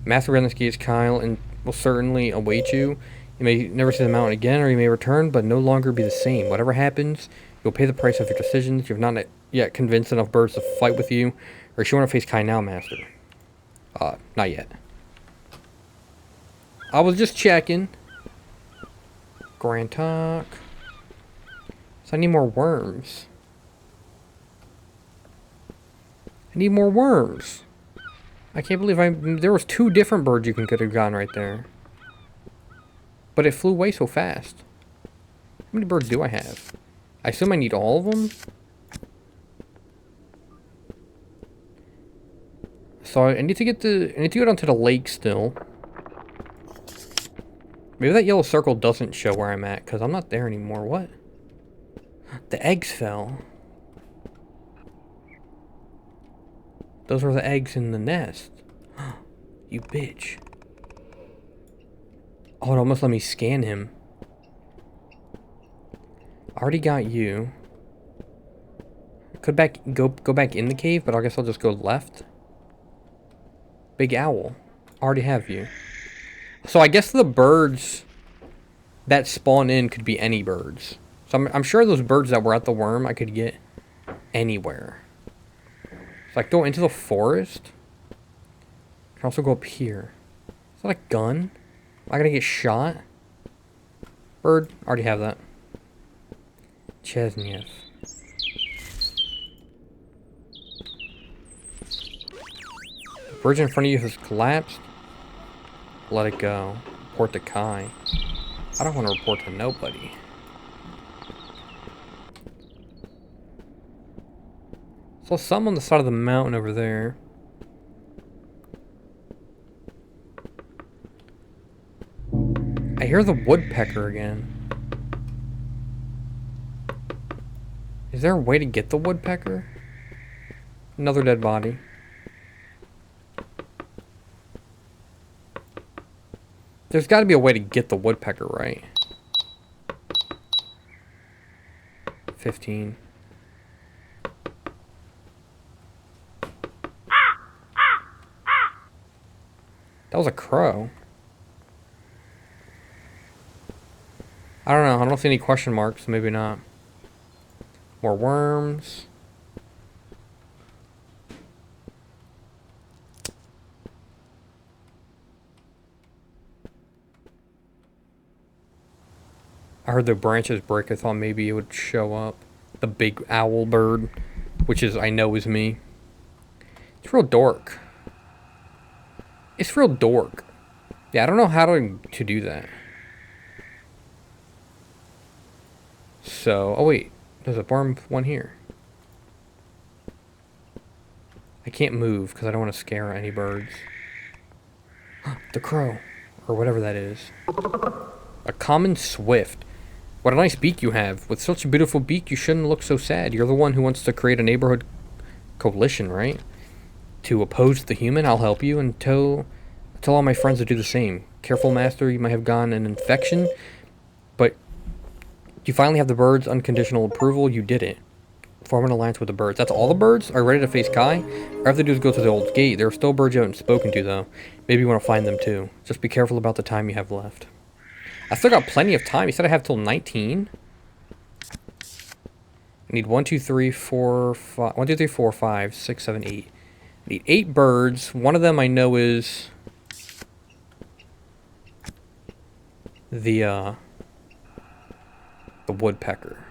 S1: Master around this gate is Kyle and will certainly await you. You may never see the mountain again, or you may return, but no longer be the same. Whatever happens, you'll pay the price of your decisions. You've not yet convinced enough birds to fight with you. Or you want to face Kai now, Master? Not yet. I was just checking. Grand Talk. So I need more worms. I need more worms. I can't believe there was 2 different birds you could have gotten right there. But it flew away so fast. How many birds do I have? I assume I need all of them? So I need to get down to the lake still. Maybe that yellow circle doesn't show where I'm at, because I'm not there anymore. What? The eggs fell. Those were the eggs in the nest. You bitch. Oh, it almost let me scan him. I already got you. Could go back in the cave, but I guess I'll just go left. Big owl. Already have you. So I guess the birds that spawn in could be any birds. So I'm sure those birds that were at the worm I could get anywhere. So I can go into the forest. I can also go up here. Is that a gun? Am I gonna get shot? Bird, already have that. Chesniev. The bridge in front of you has collapsed. Let it go. Report to Kai. I don't want to report to nobody. Saw some on the side of the mountain over there. I hear the woodpecker again. Is there a way to get the woodpecker? Another dead body. There's got to be a way to get the woodpecker, right? 15. That was a crow. I don't know. I don't see any question marks. Maybe not. More worms. I heard the branches break. I thought maybe it would show up. The big owl bird, which is, I know, is me. It's real dork. It's real dork. Yeah, I don't know how to do that. So, oh wait, there's a worm one here. I can't move because I don't want to scare any birds. The crow, or whatever that is. A common swift. What a nice beak you have. With such a beautiful beak, you shouldn't look so sad. You're the one who wants to create a neighborhood coalition, right? To oppose the human, I'll help you, and tell all my friends to do the same. Careful, master, you might have gotten an infection, but you finally have the birds' unconditional approval. You did it. Form an alliance with the birds. That's all the birds? Are you ready to face Kai? All you have to do is go to the old gate. There are still birds you haven't spoken to, though. Maybe you want to find them, too. Just be careful about the time you have left. I still got plenty of time. You said I have till 19? I need 1, 2, 3, 4, 5... 1, 2, 3, 4, 5, 6, 7, 8. I need 8 birds. One of them I know is... the woodpecker.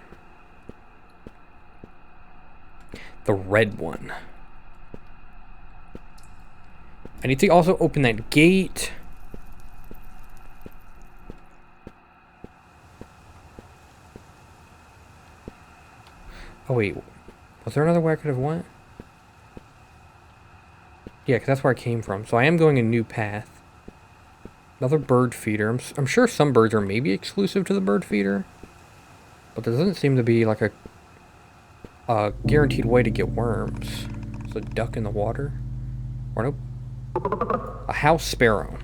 S1: The red one. I need to also open that gate. Oh wait, was there another way I could have went? Yeah, because that's where I came from. So I am going a new path. Another bird feeder. I'm sure some birds are maybe exclusive to the bird feeder. But there doesn't seem to be like a guaranteed way to get worms. There's a duck in the water. Or nope. A house sparrow.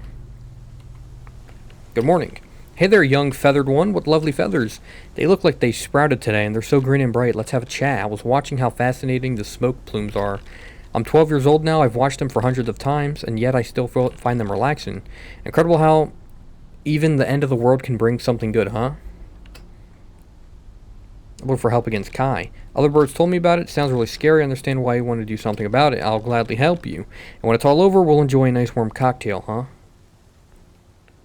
S1: Good morning. Hey there, young feathered one. What lovely feathers. They look like they sprouted today and they're so green and bright. Let's have a chat. I was watching how fascinating the smoke plumes are. I'm 12 years old now. I've watched them for hundreds of times, and yet I still find them relaxing. Incredible how even the end of the world can bring something good, huh? Look for help against Kai. Other birds told me about it. Sounds really scary. I understand why you want to do something about it. I'll gladly help you. And when it's all over, we'll enjoy a nice warm cocktail, huh?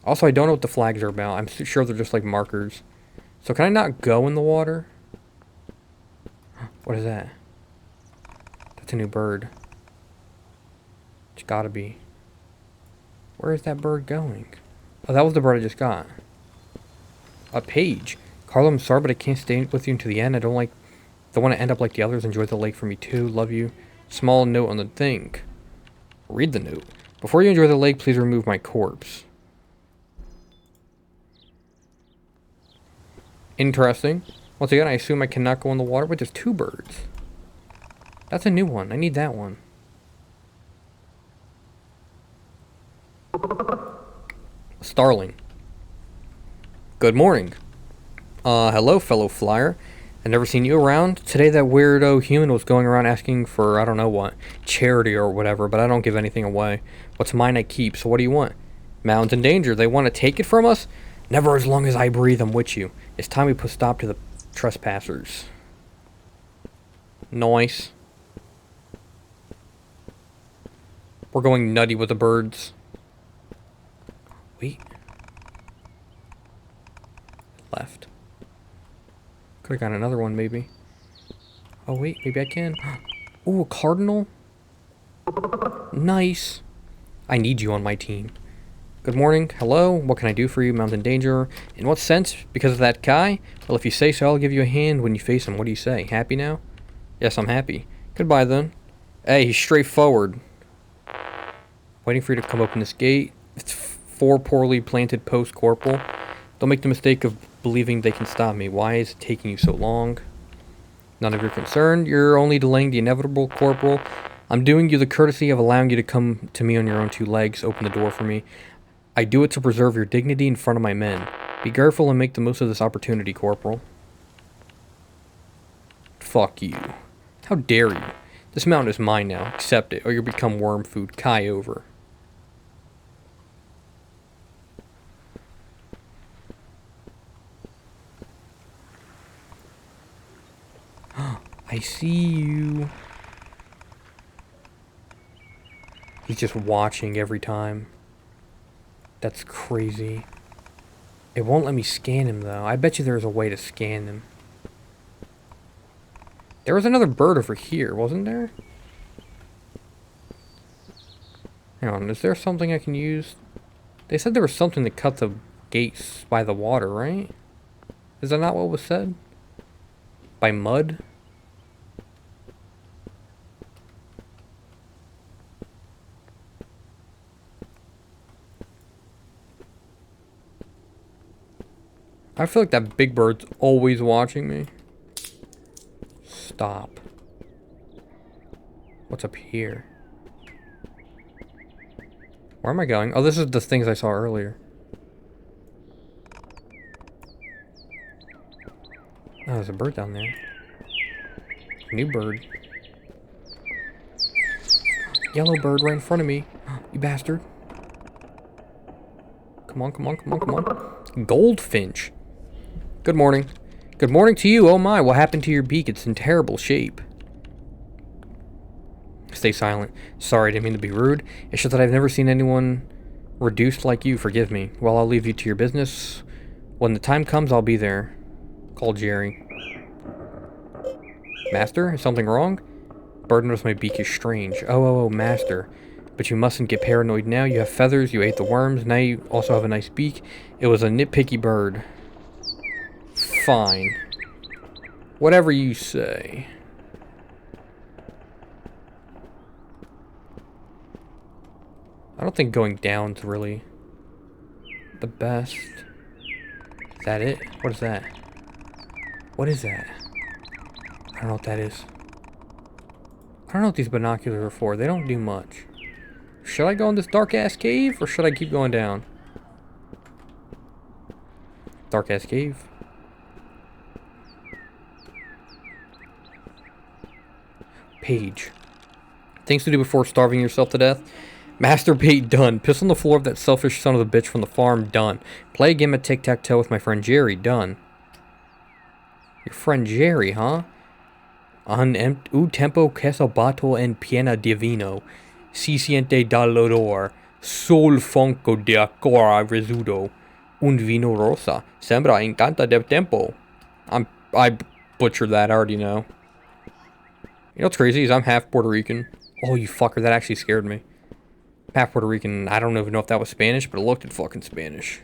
S1: Also, I don't know what the flags are about. I'm sure they're just like markers. So can I not go in the water? What is that? That's a new bird. It's gotta be. Where is that bird going? Oh, that was the bird I just got. A page. Carlo, I'm sorry, but I can't stay with you until the end. I don't want to end up like the others. Enjoy the lake for me too. Love you. Small note on the thing. Read the note. Before you enjoy the lake, please remove my corpse. Interesting. Once again, I assume I cannot go in the water, but there's 2 birds. That's a new one. I need that one. Starling. Good morning. Hello, fellow flyer. I've never seen you around. Today that weirdo human was going around asking for, I don't know what, charity or whatever, but I don't give anything away. What's mine I keep, so what do you want? Mountains in danger. They want to take it from us? Never as long as I breathe, I'm with you. It's time we put stop to the trespassers. Nice. We're going nutty with the birds. Wait. Left. Could have got another one, maybe. Oh, wait. Maybe I can. Ooh, a cardinal? Nice. I need you on my team. Good morning. Hello. What can I do for you? Mountain danger. In what sense? Because of that guy? Well, if you say so, I'll give you a hand when you face him. What do you say? Happy now? Yes, I'm happy. Goodbye, then. Hey, he's straightforward. Waiting for you to come open this gate. It's 4 poorly planted posts, Corporal. Don't make the mistake of believing they can stop me. Why is it taking you so long? None of your concern. You're only delaying the inevitable, Corporal. I'm doing you the courtesy of allowing you to come to me on your own 2 legs. Open the door for me. I do it to preserve your dignity in front of my men. Be careful and make the most of this opportunity, Corporal. Fuck you. How dare you? This mountain is mine now. Accept it, or you'll become worm food. Kai over. I see you. He's just watching every time. That's crazy. It won't let me scan him, though. I bet you there's a way to scan him. There was another bird over here, wasn't there? Hang on, is there something I can use? They said there was something to cut the gates by the water, right? Is that not what was said? By mud? I feel like that big bird's always watching me. Stop. What's up here? Where am I going? Oh, this is the things I saw earlier. Oh, there's a bird down there. New bird. Yellow bird right in front of me. You bastard. Come on, come on, come on, come on. Goldfinch. Good morning. Good morning to you. Oh my, what happened to your beak? It's in terrible shape. Stay silent. Sorry, I didn't mean to be rude. It's just that I've never seen anyone reduced like you. Forgive me. Well, I'll leave you to your business. When the time comes, I'll be there. Call Jerry. Master, is something wrong? Bird noticed my beak is strange. Oh, master. But you mustn't get paranoid now. You have feathers, you ate the worms, now you also have a nice beak. It was a nitpicky bird. Fine. Whatever you say. I don't think going down's really the best. Is that it? What is that? What is that? I don't know what that is. I don't know what these binoculars are for. They don't do much. Should I go in this dark-ass cave, or should I keep going down? Dark-ass cave. Page. Things to do before starving yourself to death. Masturbate, done. Piss on the floor of that selfish son of a bitch from the farm, done. Play a game of tic-tac-toe with my friend Jerry, done. Your friend Jerry, huh? Un tempo queso bato en piena divino. Si siente dall'odor. Sol fonco de acora resudo. Un vino rosa. Sembra encanta del tempo. I butchered that, I already know. You know what's crazy is I'm half Puerto Rican. Oh, you fucker, that actually scared me. Half Puerto Rican, I don't even know if that was Spanish, but it looked at fucking Spanish.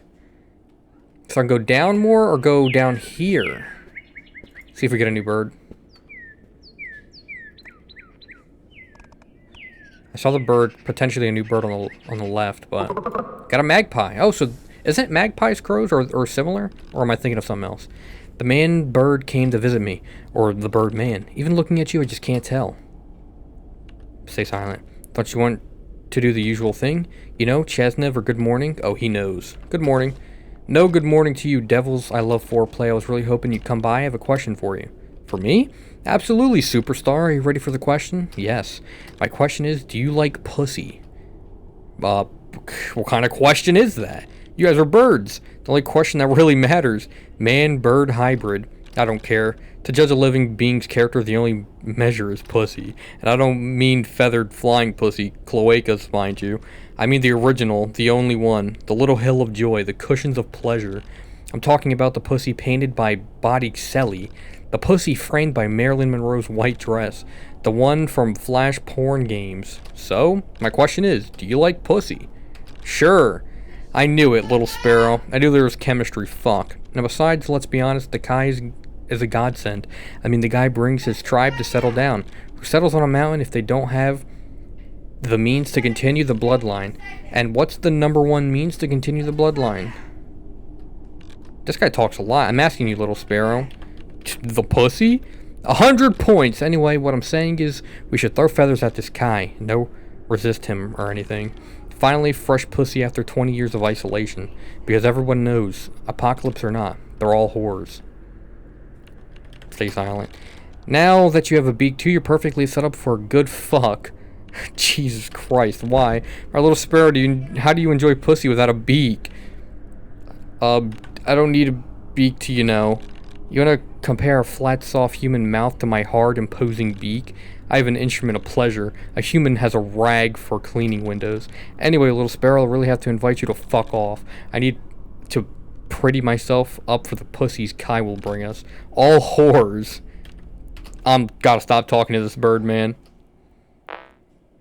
S1: So I can go down more or go down here? See if we get a new bird. I saw the bird, potentially a new bird on the left, but got a magpie. Oh, so isn't magpies crows or similar? Or am I thinking of something else? The man bird came to visit me, or the bird man. Even looking at you, I just can't tell. Stay silent. Don't you want to do the usual thing? You know, Chesnev or good morning? Oh, he knows. Good morning. No good morning to you, devils. I love foreplay. I was really hoping you'd come by. I have a question for you. For me? Absolutely, superstar. Are you ready for the question? Yes. My question is, do you like pussy? What kind of question is that? You guys are birds. The only question that really matters. Man-bird hybrid. I don't care. To judge a living being's character, the only measure is pussy. And I don't mean feathered flying pussy, cloacas, mind you. I mean the original, the only one. The little hill of joy, the cushions of pleasure. I'm talking about the pussy painted by Botticelli. The pussy framed by Marilyn Monroe's white dress. The one from Flash porn games. So, my question is, do you like pussy? Sure. I knew it, little sparrow. I knew there was chemistry, fuck. Now besides, let's be honest, the guy is a godsend. I mean, the guy brings his tribe to settle down. Who settles on a mountain if they don't have the means to continue the bloodline? And what's the number one means to continue the bloodline? This guy talks a lot. I'm asking you, little sparrow. The pussy? 100 points! Anyway, what I'm saying is, we should throw feathers at this guy. No, resist him or anything. Finally, fresh pussy after 20 years of isolation. Because everyone knows, apocalypse or not, they're all whores. Stay silent. Now that you have a beak too, you're perfectly set up for a good fuck. Jesus Christ, why? My little sparrow, how do you enjoy pussy without a beak? I don't need a beak to, You want to compare a flat, soft human mouth to my hard, imposing beak? I have an instrument of pleasure. A human has a rag for cleaning windows. Anyway, little sparrow, I really have to invite you to fuck off. I need to pretty myself up for the pussies Kai will bring us. All whores. I'm gotta stop talking to this bird, man.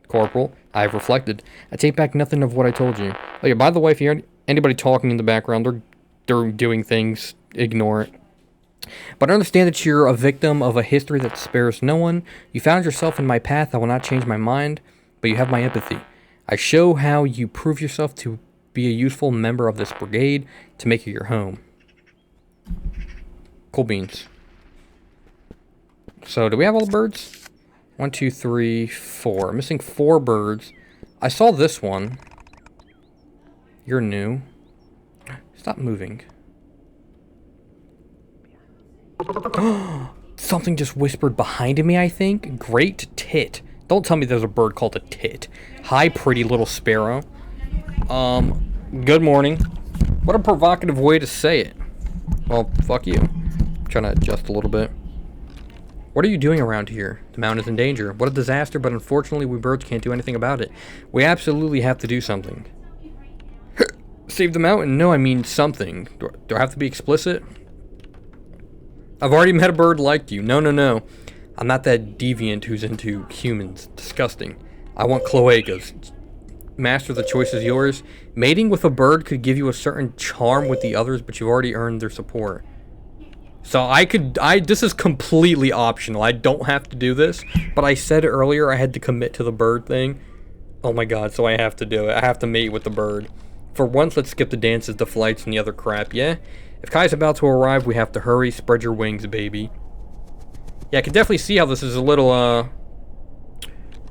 S1: Corporal, I've reflected. I take back nothing of what I told you. Oh yeah, by the way, if you hear anybody talking in the background, they're doing things, ignore it. But I understand that you're a victim of a history that spares no one. You found yourself in my path. I will not change my mind, but you have my empathy. I show how you prove yourself to be a useful member of this brigade to make it your home. Cool beans. So, do we have all the birds? 1, 2, 3, 4. I'm missing 4 birds. I saw this one. You're new. Stop moving. Something just whispered behind me, I think. Great tit. Don't tell me there's a bird called a tit. Hi, pretty little sparrow. Good morning. What a provocative way to say it. Well, fuck you. I'm trying to adjust a little bit. What are you doing around here? The mountain is in danger. What a disaster, but unfortunately we birds can't do anything about it. We absolutely have to do something. Save the mountain? No, I mean something. Do I have to be explicit? I've already met a bird like you. No, no, no. I'm not that deviant who's into humans. Disgusting. I want cloacas. Master, the choice is yours. Mating with a bird could give you a certain charm with the others, but you've already earned their support. So this is completely optional. I don't have to do this, but I said earlier I had to commit to the bird thing. Oh my god, so I have to do it. I have to mate with the bird. For once, let's skip the dances, the flights, and the other crap, yeah? If Kai's about to arrive, we have to hurry. Spread your wings, baby. Yeah, I can definitely see how this is a little,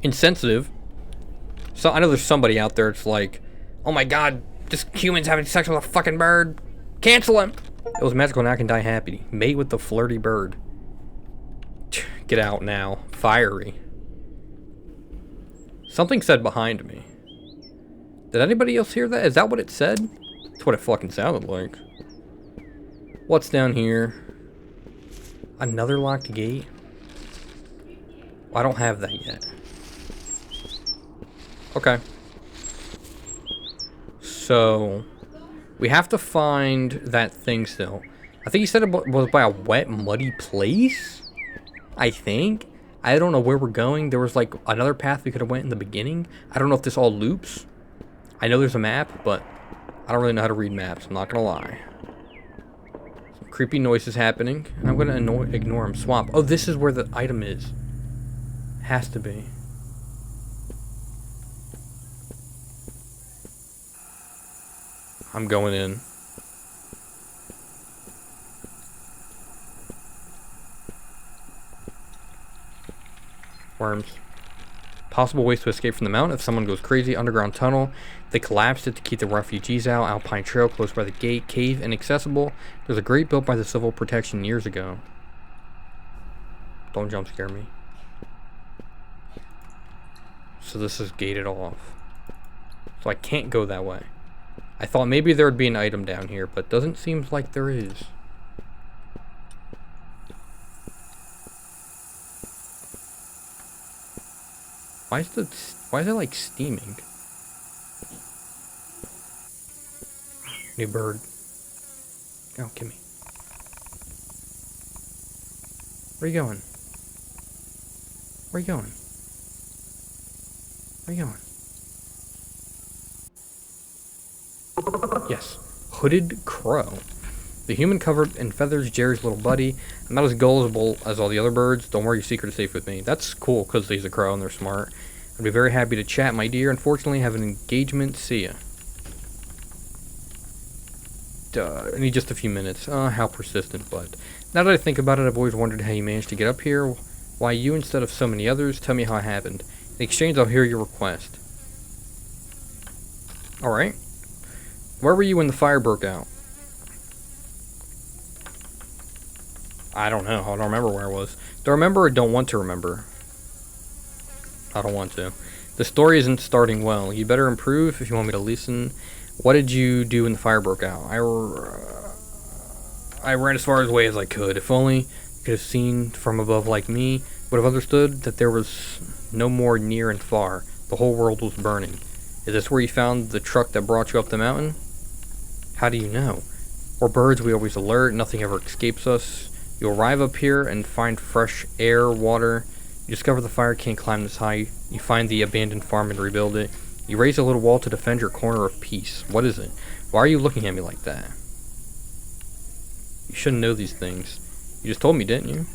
S1: insensitive. So I know there's somebody out there that's like, oh my god, this human's having sex with a fucking bird. Cancel him. It was magical and I can die happy. Mate with the flirty bird. Get out now. Fiery. Something said behind me. Did anybody else hear that? Is that what it said? That's what it fucking sounded like. What's down here? Another locked gate? Well, I don't have that yet. Okay. So, we have to find that thing still. I think he said it was by a wet, muddy place? I think. I don't know where we're going. There was like another path we could have went in the beginning. I don't know if this all loops. I know there's a map, but I don't really know how to read maps. I'm not gonna lie. Some creepy noises happening, and I'm gonna ignore them. Swamp. Oh, this is where the item is. Has to be. I'm going in. Worms. Possible ways to escape from the mountain if someone goes crazy. Underground tunnel. They collapsed it to keep the refugees out. Alpine trail close by the gate. Cave inaccessible. There's a grate built by the Civil Protection years ago. Don't jump scare me. So this is gated off. So I can't go that way. I thought maybe there would be an item down here, but doesn't seem like there is. Why is it like steaming? New bird. Oh, gimme. Where you going? Where you going? Where you going? Yes. Hooded crow. The human covered in feathers, Jerry's little buddy. I'm not as gullible as all the other birds. Don't worry, your secret is safe with me. That's cool, because he's a crow and they're smart. I'd be very happy to chat, my dear. Unfortunately, I have an engagement. See ya. I need just a few minutes. How persistent, but now that I think about it, I've always wondered how you managed to get up here. Why you instead of so many others? Tell me how it happened. In exchange, I'll hear your request. Alright. Where were you when the fire broke out? I don't know. I don't remember where I was. Do I remember or don't want to remember? I don't want to. The story isn't starting well. You better improve if you want me to listen. What did you do when the fire broke out? I ran as far away as I could. If only you could have seen from above like me, would have understood that there was no more near and far. The whole world was burning. Is this where you found the truck that brought you up the mountain? How do you know? We're birds, we always alert, nothing ever escapes us. You arrive up here and find fresh air, water. You discover the fire can't climb this high. You find the abandoned farm and rebuild it. You raise a little wall to defend your corner of peace. What is it? Why are you looking at me like that? You shouldn't know these things. You just told me, didn't you?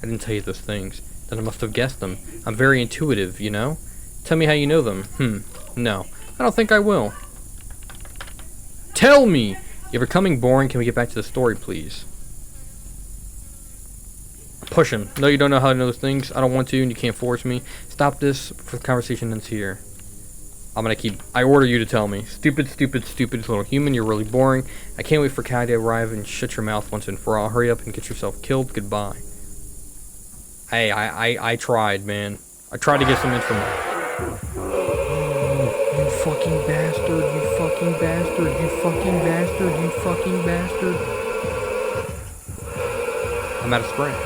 S1: I didn't tell you those things. Then I must have guessed them. I'm very intuitive, you know? Tell me how you know them. No. I don't think I will. Tell me! You're becoming boring. Can we get back to the story, please? Push him. No, you don't know how to know those things. I don't want to, and you can't force me. Stop this for the conversation ends here. I'm gonna keep... I order you to tell me. Stupid, stupid, stupid little human. You're really boring. I can't wait for Kai to arrive and shut your mouth once and for all. Hurry up and get yourself killed. Goodbye. Hey, I tried, man. I tried to get some information. You fucking bastard. You fucking bastard. You fucking bastard. You fucking bastard. I'm out of sprint.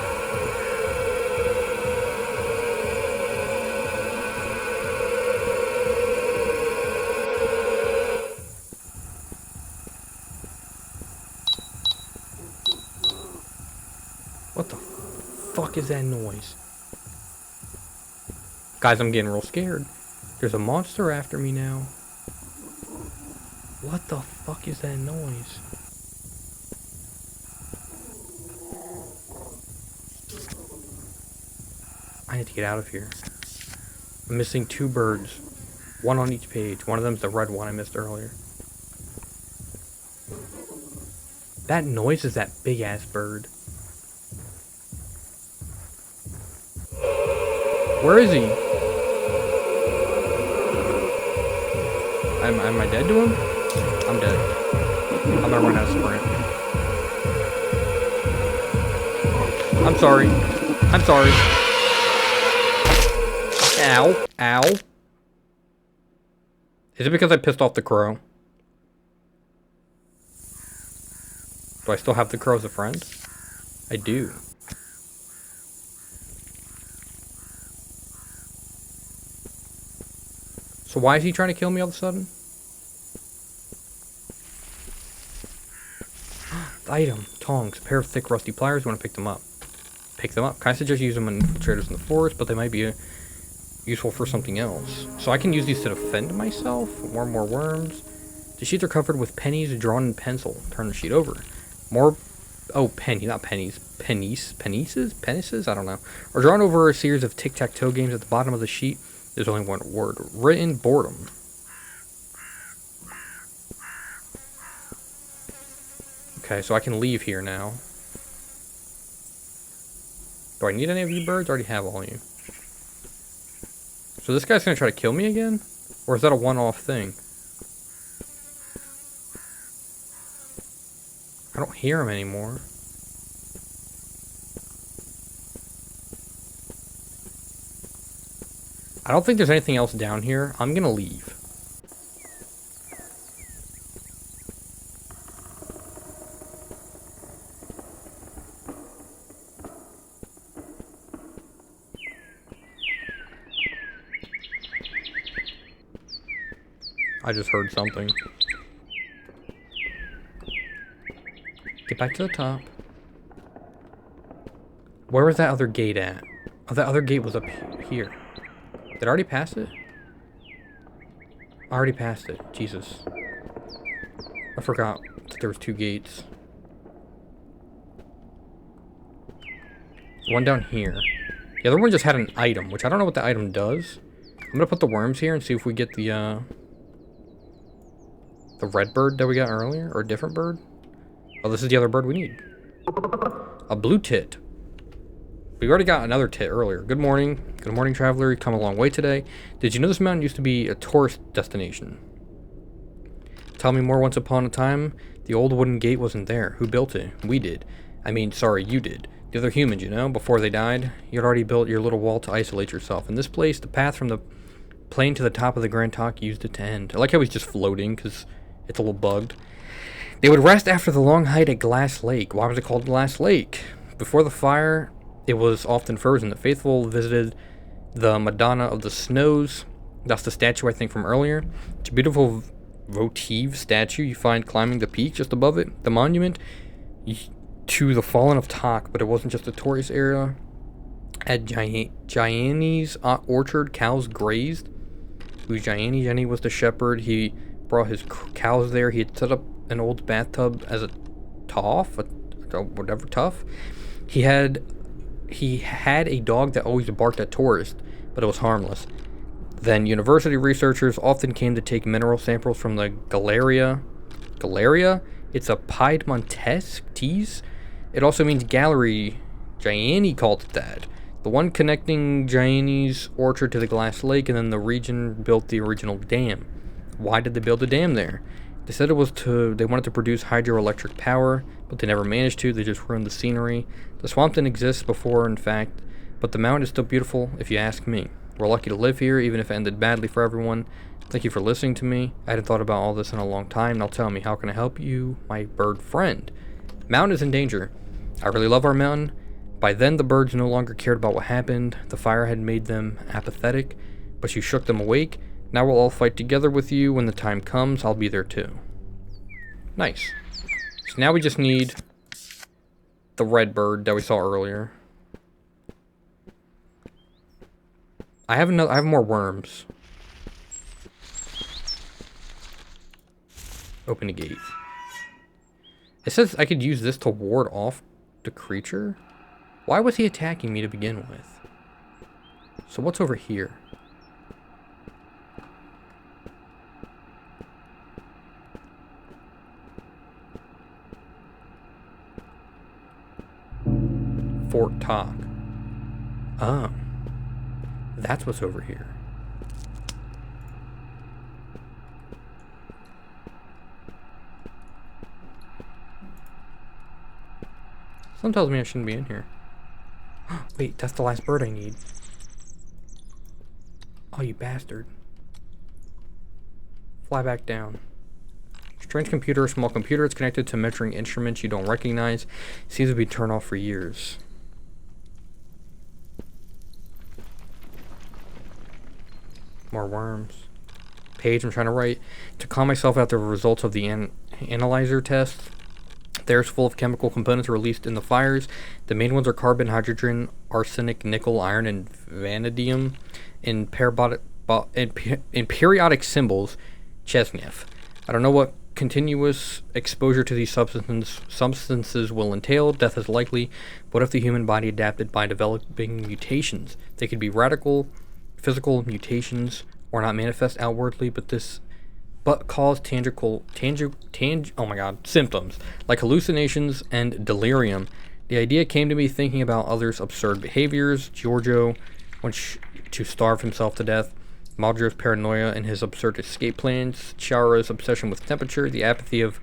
S1: What the fuck is that noise? Guys, I'm getting real scared. There's a monster after me now. What the fuck is that noise? I need to get out of here. I'm missing 2 birds. One on each page. One of them's the red one I missed earlier. That noise is that big ass bird. Where is he? Am I dead to him? I'm dead. I'm gonna run out of sprint. I'm sorry. I'm sorry. Ow. Ow. Is it because I pissed off the crow? Do I still have the crow as a friend? I do. So why is he trying to kill me all of a sudden? Item. Tongs. A pair of thick rusty pliers. You want to pick them up. Pick them up. Can I suggest you use them on infiltrators in the forest, but they might be useful for something else. So I can use these to defend myself. More worms. The sheets are covered with pennies drawn in pencil. Turn the sheet over. More... Oh, penny, not pennies. Penises? I don't know. Are drawn over a series of tic-tac-toe games at the bottom of the sheet. There's only one word. Written boredom. Okay, so I can leave here now. Do I need any of you birds? I already have all of you. So this guy's gonna try to kill me again? Or is that a one-off thing? I don't hear him anymore. I don't think there's anything else down here. I'm gonna leave. I just heard something. Get back to the top. Where was that other gate at? Oh, that other gate was up here. Did I already pass it? I already passed it. Jesus. I forgot that there was 2 gates. One down here. The other one just had an item, which I don't know what the item does. I'm gonna put the worms here and see if we get the red bird that we got earlier, or a different bird. Oh, this is the other bird we need. A blue tit. We already got another tit earlier. Good morning. Good morning, traveler. You've come a long way today. Did you know this mountain used to be a tourist destination? Tell me more. Once upon a time, the old wooden gate wasn't there. Who built it? We did. I mean, sorry, you did. The other humans, you know, before they died. You'd already built your little wall to isolate yourself. In this place, the path from the plain to the top of the Grand Talk used it to end. I like how he's just floating, because it's a little bugged. They would rest after the long hike at Glass Lake. Why was it called Glass Lake? Before the fire, it was often frozen. The faithful visited the Madonna of the Snows. That's the statue, I think, from earlier. It's a beautiful votive statue you find climbing the peak just above it. The monument to the fallen of Tak, but it wasn't just a tourist area. At Gianni's orchard, cows grazed. Who's Gianni? Gianni was the shepherd. He brought his cows there. He had set up an old bathtub as a toff, whatever tough. He had a dog that always barked at tourists, but it was harmless. Then university researchers often came to take mineral samples from the Galeria. Galeria? It's a Piedmontese tease. It also means gallery. Gianni called it that. The one connecting Gianni's orchard to the Glass Lake, and then the region built the original dam. Why did they build a dam there? They said they wanted to produce hydroelectric power, but they never managed to. They just ruined the scenery. The swamp didn't exist before, in fact, but the mountain is still beautiful, if you ask me. We're lucky to live here, even if it ended badly for everyone. Thank you for listening to me. I hadn't thought about all this in a long time. Now tell me, how can I help you, my bird friend? Mountain is in danger. I really love our mountain. By then, the birds no longer cared about what happened. The fire had made them apathetic, but you shook them awake. Now we'll all fight together with you. When the time comes, I'll be there too. Nice. So now we just need the red bird that we saw earlier. I have more worms. Open the gate. It says I could use this to ward off the creature. Why was he attacking me to begin with? So what's over here? Fort Tak. Oh. That's what's over here. Something tells me I shouldn't be in here. Wait, that's the last bird I need. Oh, you bastard. Fly back down. Strange computer, small computer. It's connected to measuring instruments you don't recognize. Seems to be turned off for years. More worms. Page I'm trying to write. To calm myself after the results of the analyzer test. The air is full of chemical components released in the fires. The main ones are carbon, hydrogen, arsenic, nickel, iron, and vanadium. In periodic symbols, Chesnev. I don't know what continuous exposure to these substances will entail. Death is likely. What if the human body adapted by developing mutations? They could be radical, physical mutations, or not manifest outwardly, but cause symptoms like hallucinations and delirium. The idea came to me thinking about others' absurd behaviors. Giorgio wants to starve himself to death. Maldro's paranoia and his absurd escape plans. Chiara's obsession with temperature. The apathy of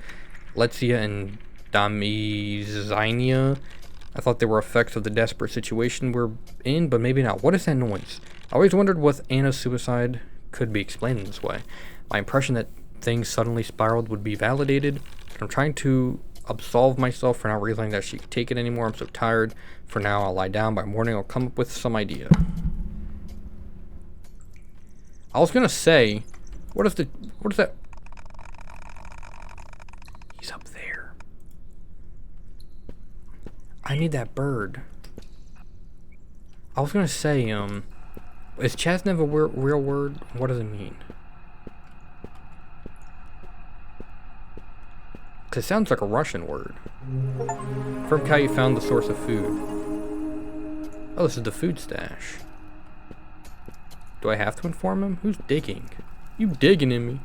S1: Letizia and Damizinia. I thought they were effects of the desperate situation we're in, but maybe not. What is that noise? I always wondered what Anna's suicide could be explained in this way. My impression that things suddenly spiraled would be validated. I'm trying to absolve myself for not realizing that she could take it anymore. I'm so tired. For now, I'll lie down. By morning, I'll come up with some idea. I was gonna say, what is that? He's up there. I need that bird. I was gonna say, is Chasnev a real word? What does it mean? Because it sounds like a Russian word. From how you found the source of food. Oh, this is the food stash. Do I have to inform him? Who's digging? You digging in me?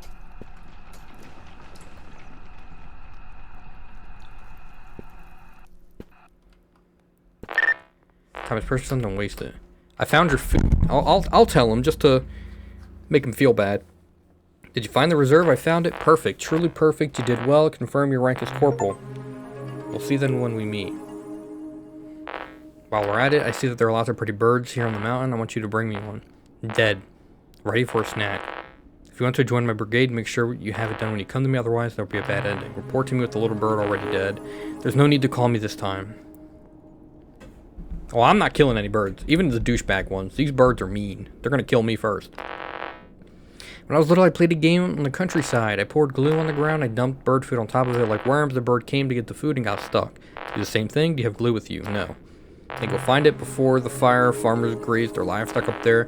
S1: Time is precious, don't waste it. I found your food. I'll tell him just to make him feel bad. Did you find the reserve? I found it. Perfect. Truly perfect. You did well. Confirm your rank as corporal. We'll see then when we meet. While we're at it, I see that there are lots of pretty birds here on the mountain. I want you to bring me one. Dead. Ready for a snack. If you want to join my brigade, make sure you have it done when you come to me, otherwise there'll be a bad ending. Report to me with the little bird already dead. There's no need to call me this time. Oh, I'm not killing any birds. Even the douchebag ones. These birds are mean. They're gonna kill me first. When I was little, I played a game on the countryside. I poured glue on the ground, I dumped bird food on top of it like worms. The bird came to get the food and got stuck. Do the same thing? Do you have glue with you? No. Then go find it before the fire. Farmers grazed their livestock up there.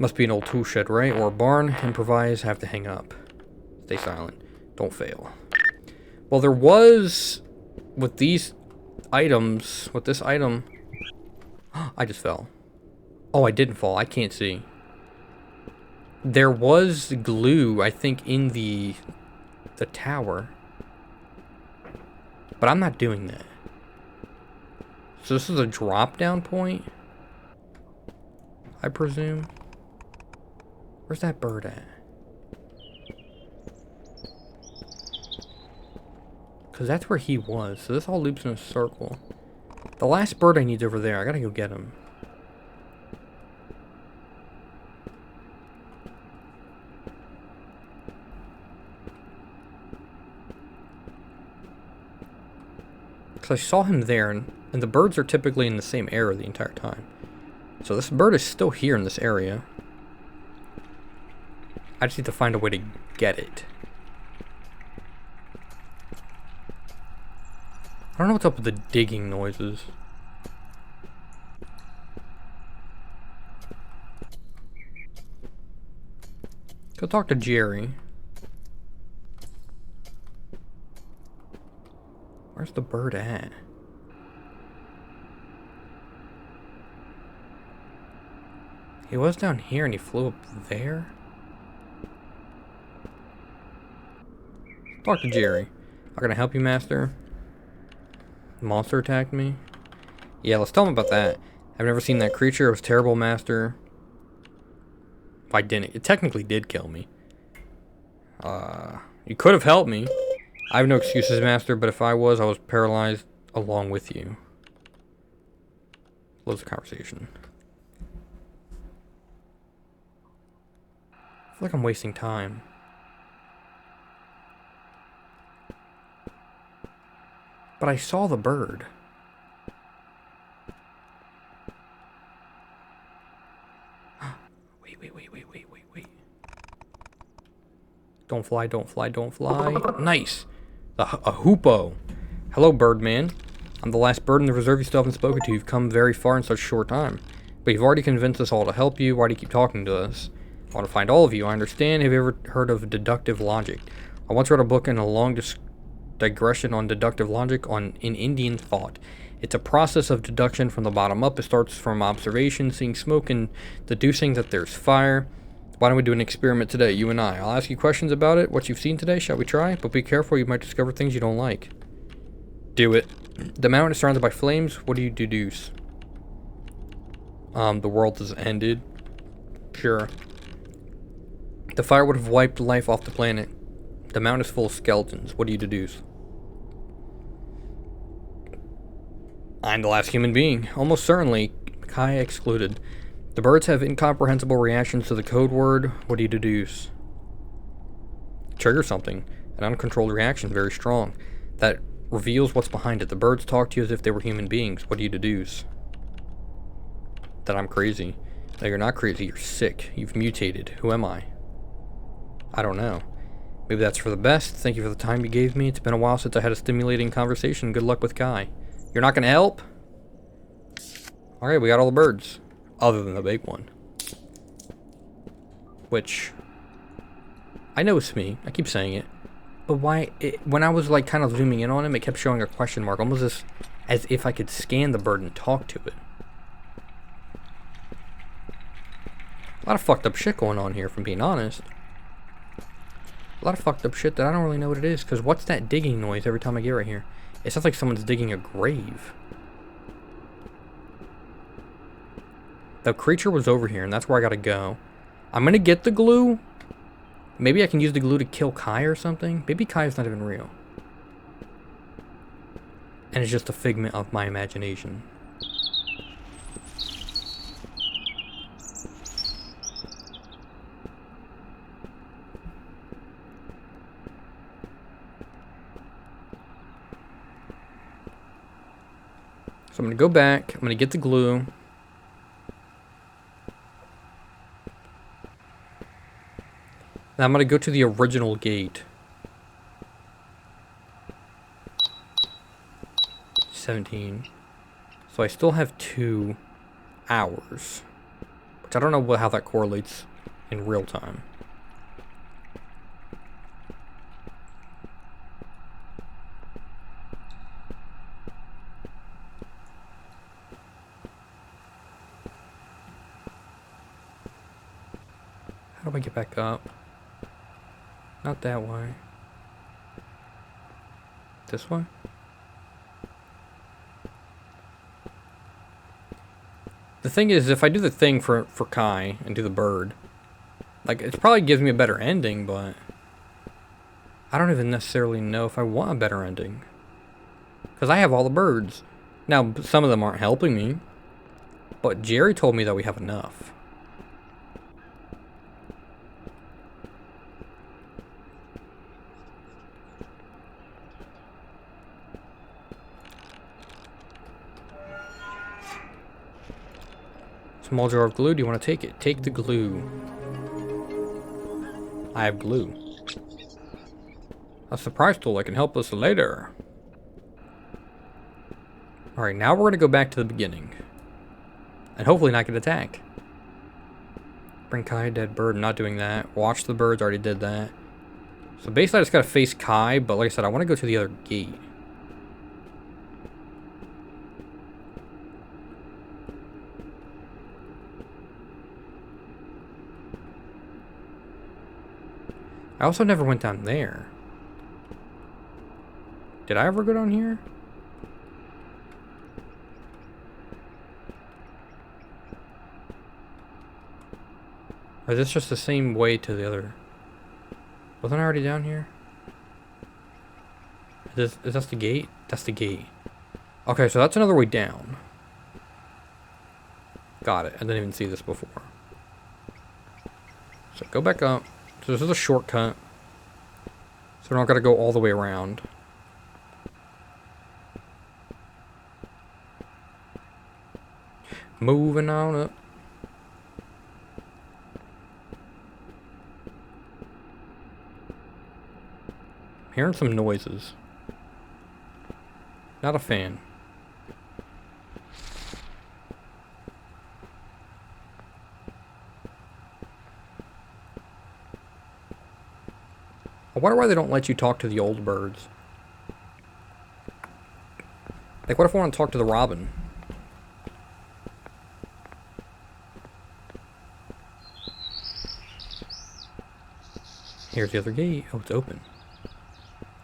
S1: Must be an old tool shed, right? Or a barn. Improvise. Have to hang up. Stay silent. Don't fail. Well, there was... With these items... With this item... I just fell. Oh, I didn't fall. I can't see. There was glue, I think, in the tower. But I'm not doing that. So this is a drop-down point? I presume. Where's that bird at? Because that's where he was. So this all loops in a circle. The last bird I need's over there. I gotta go get him. Because I saw him there, and the birds are typically in the same area the entire time. So this bird is still here in this area. I just need to find a way to get it. I don't know what's up with the digging noises. Go talk to Jerry. Where's the bird at? He was down here and he flew up there? Talk to Jerry. How can I help you, Master? The monster attacked me? Yeah, let's tell him about that. I've never seen that creature. It was terrible, Master. If I didn't, it technically did kill me. You could have helped me. I have no excuses, Master, but if I was paralyzed along with you. Close the conversation. I feel like I'm wasting time. But I saw the bird. Wait. Don't fly, don't fly, don't fly. Nice. A hoopoe. Hello, Birdman. I'm the last bird in the reserve you still haven't spoken to. You've come very far in such a short time. But you've already convinced us all to help you. Why do you keep talking to us? I want to find all of you. I understand. Have you ever heard of deductive logic? I once read a book in a long digression on deductive logic in Indian thought. It's a process of deduction from the bottom up. It starts from observation, seeing smoke, and deducing that there's fire. Why don't we do an experiment today, you and I? I'll ask you questions about it, what you've seen today. Shall we try? But be careful, you might discover things you don't like. Do it. The mountain is surrounded by flames. What do you deduce? The world has ended. Sure. The fire would have wiped life off the planet. The mountain is full of skeletons. What do you deduce? I'm the last human being. Almost certainly. Kai excluded. The birds have incomprehensible reactions to the code word. What do you deduce? Trigger something. An uncontrolled reaction, very strong. That reveals what's behind it. The birds talk to you as if they were human beings. What do you deduce? That I'm crazy. No, you're not crazy. You're sick. You've mutated. Who am I? I don't know. Maybe that's for the best. Thank you for the time you gave me. It's been a while since I had a stimulating conversation. Good luck with Kai. You're not going to help? Alright, we got all the birds. Other than the big one. Which... I know it's me. I keep saying it. But why... when I was like kind of zooming in on him, it kept showing a question mark. Almost as if I could scan the bird and talk to it. A lot of fucked up shit going on here, if I'm being honest. A lot of fucked up shit that I don't really know what it is. Because what's that digging noise every time I get right here? It sounds like someone's digging a grave. The creature was over here, and that's where I gotta go. I'm gonna get the glue. Maybe I can use the glue to kill Kai or something. Maybe Kai is not even real. And it's just a figment of my imagination. So I'm going to go back. I'm going to get the glue. Now I'm going to go to the original gate. 17. So I still have 2 hours. Which I don't know how that correlates in real time. How do I get back up? Not that way. This way? The thing is, if I do the thing for Kai and do the bird, like, it probably gives me a better ending, but I don't even necessarily know if I want a better ending. Because I have all the birds. Now, some of them aren't helping me, but Jerry told me that we have enough. Small jar of glue. Do you want to take it? Take the glue. I have glue. A surprise tool that can help us later. Alright, now we're going to go back to the beginning. And hopefully not get attacked. Bring Kai a dead bird. I'm not doing that. Watch the birds. Already did that. So basically I just got to face Kai. But like I said, I want to go to the other gate. I also never went down there. Did I ever go down here? Or is this just the same way to the other? Wasn't I already down here? Is this the gate? That's the gate. Okay, so that's another way down. Got it. I didn't even see this before. So go back up. So this is a shortcut. So we're not gonna go all the way around. Moving on up. I'm hearing some noises. Not a fan. I wonder why they don't let you talk to the old birds. Like, what if I want to talk to the robin? Here's the other gate. Oh, it's open.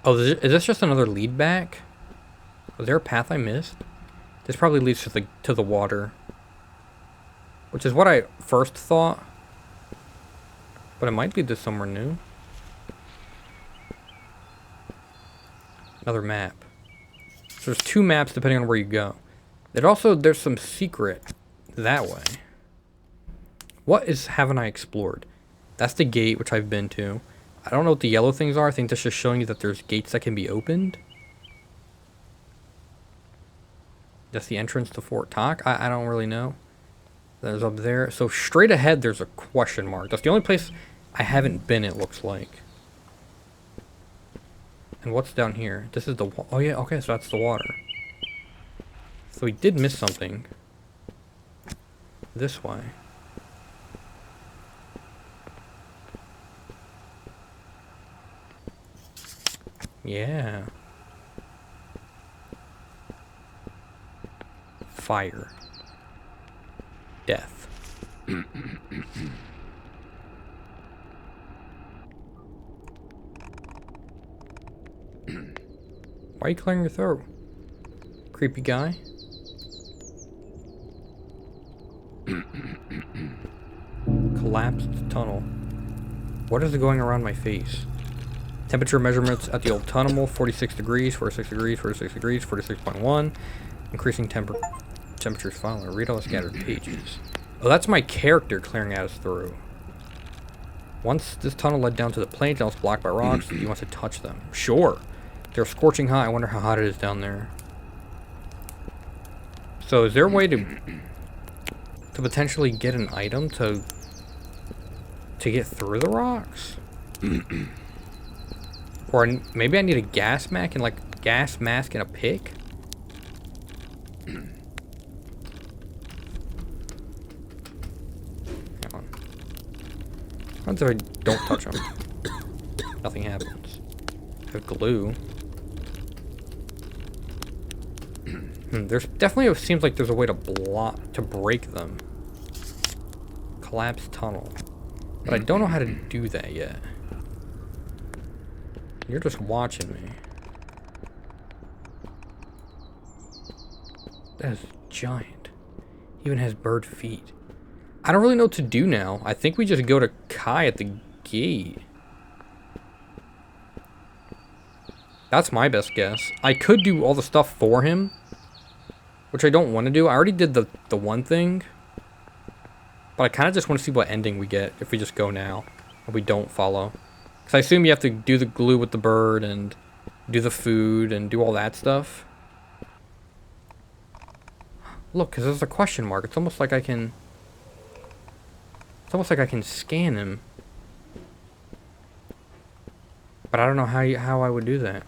S1: Oh, is this just another lead back? Was there a path I missed? This probably leads to the water. Which is what I first thought. But it might lead to somewhere new. Another map. So there's 2 maps depending on where you go. There's some secret that way. What haven't I explored? That's the gate, which I've been to. I don't know what the yellow things are. I think that's just showing you that there's gates that can be opened. That's the entrance to Fort Talk. I don't really know. There's up there. So straight ahead, there's a question mark. That's the only place I haven't been, it looks like. And what's down here? This is the... Oh, yeah. Okay, so that's the water. So we did miss something. This way. Yeah. Fire. Death. Why are you clearing your throat? Creepy guy. Collapsed tunnel. What is it going around my face? Temperature measurements at the old tunnel, 46 degrees, 46 degrees, 46 degrees, 46.1. Increasing temperatures following. Read all the scattered pages. Oh, that's my character clearing out his throat. Once this tunnel led down to the plains, now it's blocked by rocks. Do you want to touch them? Sure. They're scorching hot. I wonder how hot it is down there. So is there a way to potentially get an item to get through the rocks? Or maybe I need a gas mask and a pick? Hang on. What if I don't touch them? Nothing happens. I have glue. There's definitely seems like there's a way to break them. Collapsed tunnel. But I don't know how to do that yet. You're just watching me. That is giant. Even has bird feet. I don't really know what to do now. I think we just go to Kai at the gate. That's my best guess. I could do all the stuff for him, which I don't want to do. I already did the one thing, but I kind of just want to see what ending we get if we just go now and we don't follow. Because I assume you have to do the glue with the bird and do the food and do all that stuff. Look, because there's a question mark. It's almost like I can... It's almost like I can scan him. But I don't know how I would do that.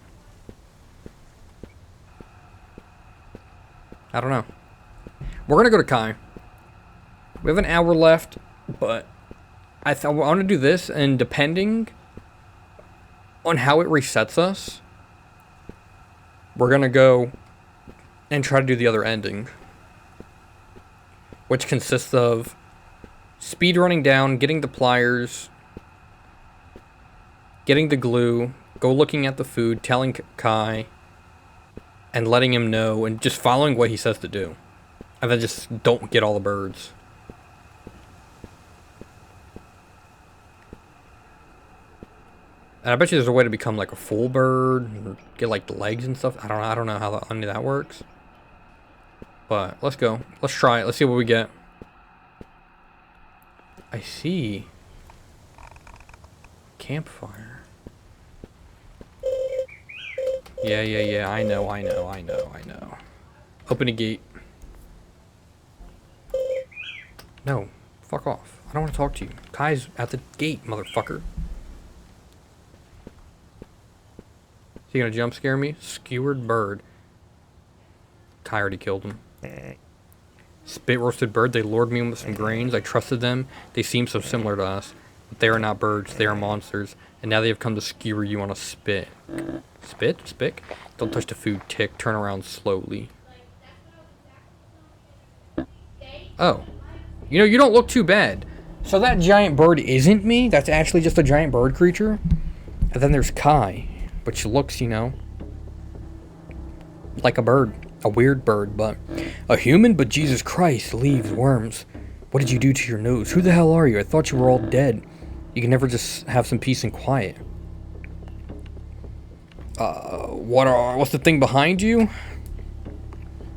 S1: I don't know. We're gonna go to Kai. We have an hour left, but I want to do this, and depending on how it resets us, we're gonna go and try to do the other ending, which consists of speed running down, getting the pliers, getting the glue, go looking at the food, telling Kai, and letting him know, and just following what he says to do. And then just don't get all the birds. And I bet you there's a way to become like a full bird, or get like the legs and stuff. I don't know how any of that works. But let's go. Let's try it. Let's see what we get. I see. Campfire. Yeah. I know. Open a gate. No. Fuck off. I don't want to talk to you. Kai's at the gate, motherfucker. Is he gonna jump scare me? Skewered bird. Kai already killed him. Spit roasted bird. They lured me with some grains. I trusted them. They seem so similar to us. But they are not birds. They are monsters. And now they have come to skewer you on a spit. Spit? Spick? Don't touch the food. Tick. Turn around slowly. Oh. You know, you don't look too bad. So that giant bird isn't me? That's actually just a giant bird creature? And then there's Kai. Which looks, you know, like a bird. A weird bird, but a human? But Jesus Christ, leaves, worms. What did you do to your nose? Who the hell are you? I thought you were all dead. You can never just have some peace and quiet. What's the thing behind you?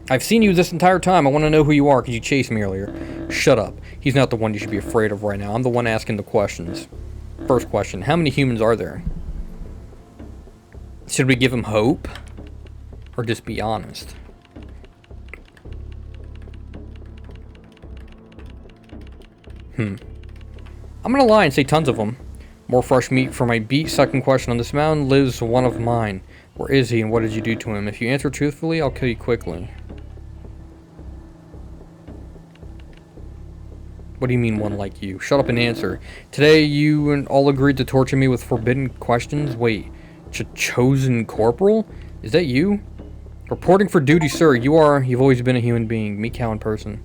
S1: I've seen you this entire time. I want to know who you are because you chased me earlier. Shut up. He's not the one you should be afraid of right now. I'm the one asking the questions. First question, how many humans are there? Should we give him hope? Or just be honest? I'm gonna lie and say tons of them. More fresh meat for my beat. Second question, on this mountain lives one of mine. Where is he and what did you do to him? If you answer truthfully, I'll kill you quickly. What do you mean one like you? Shut up and answer. Today you and all agreed to torture me with forbidden questions. Wait, chosen corporal? Is that you? Reporting for duty, sir. You've always been a human being. Me cow in person.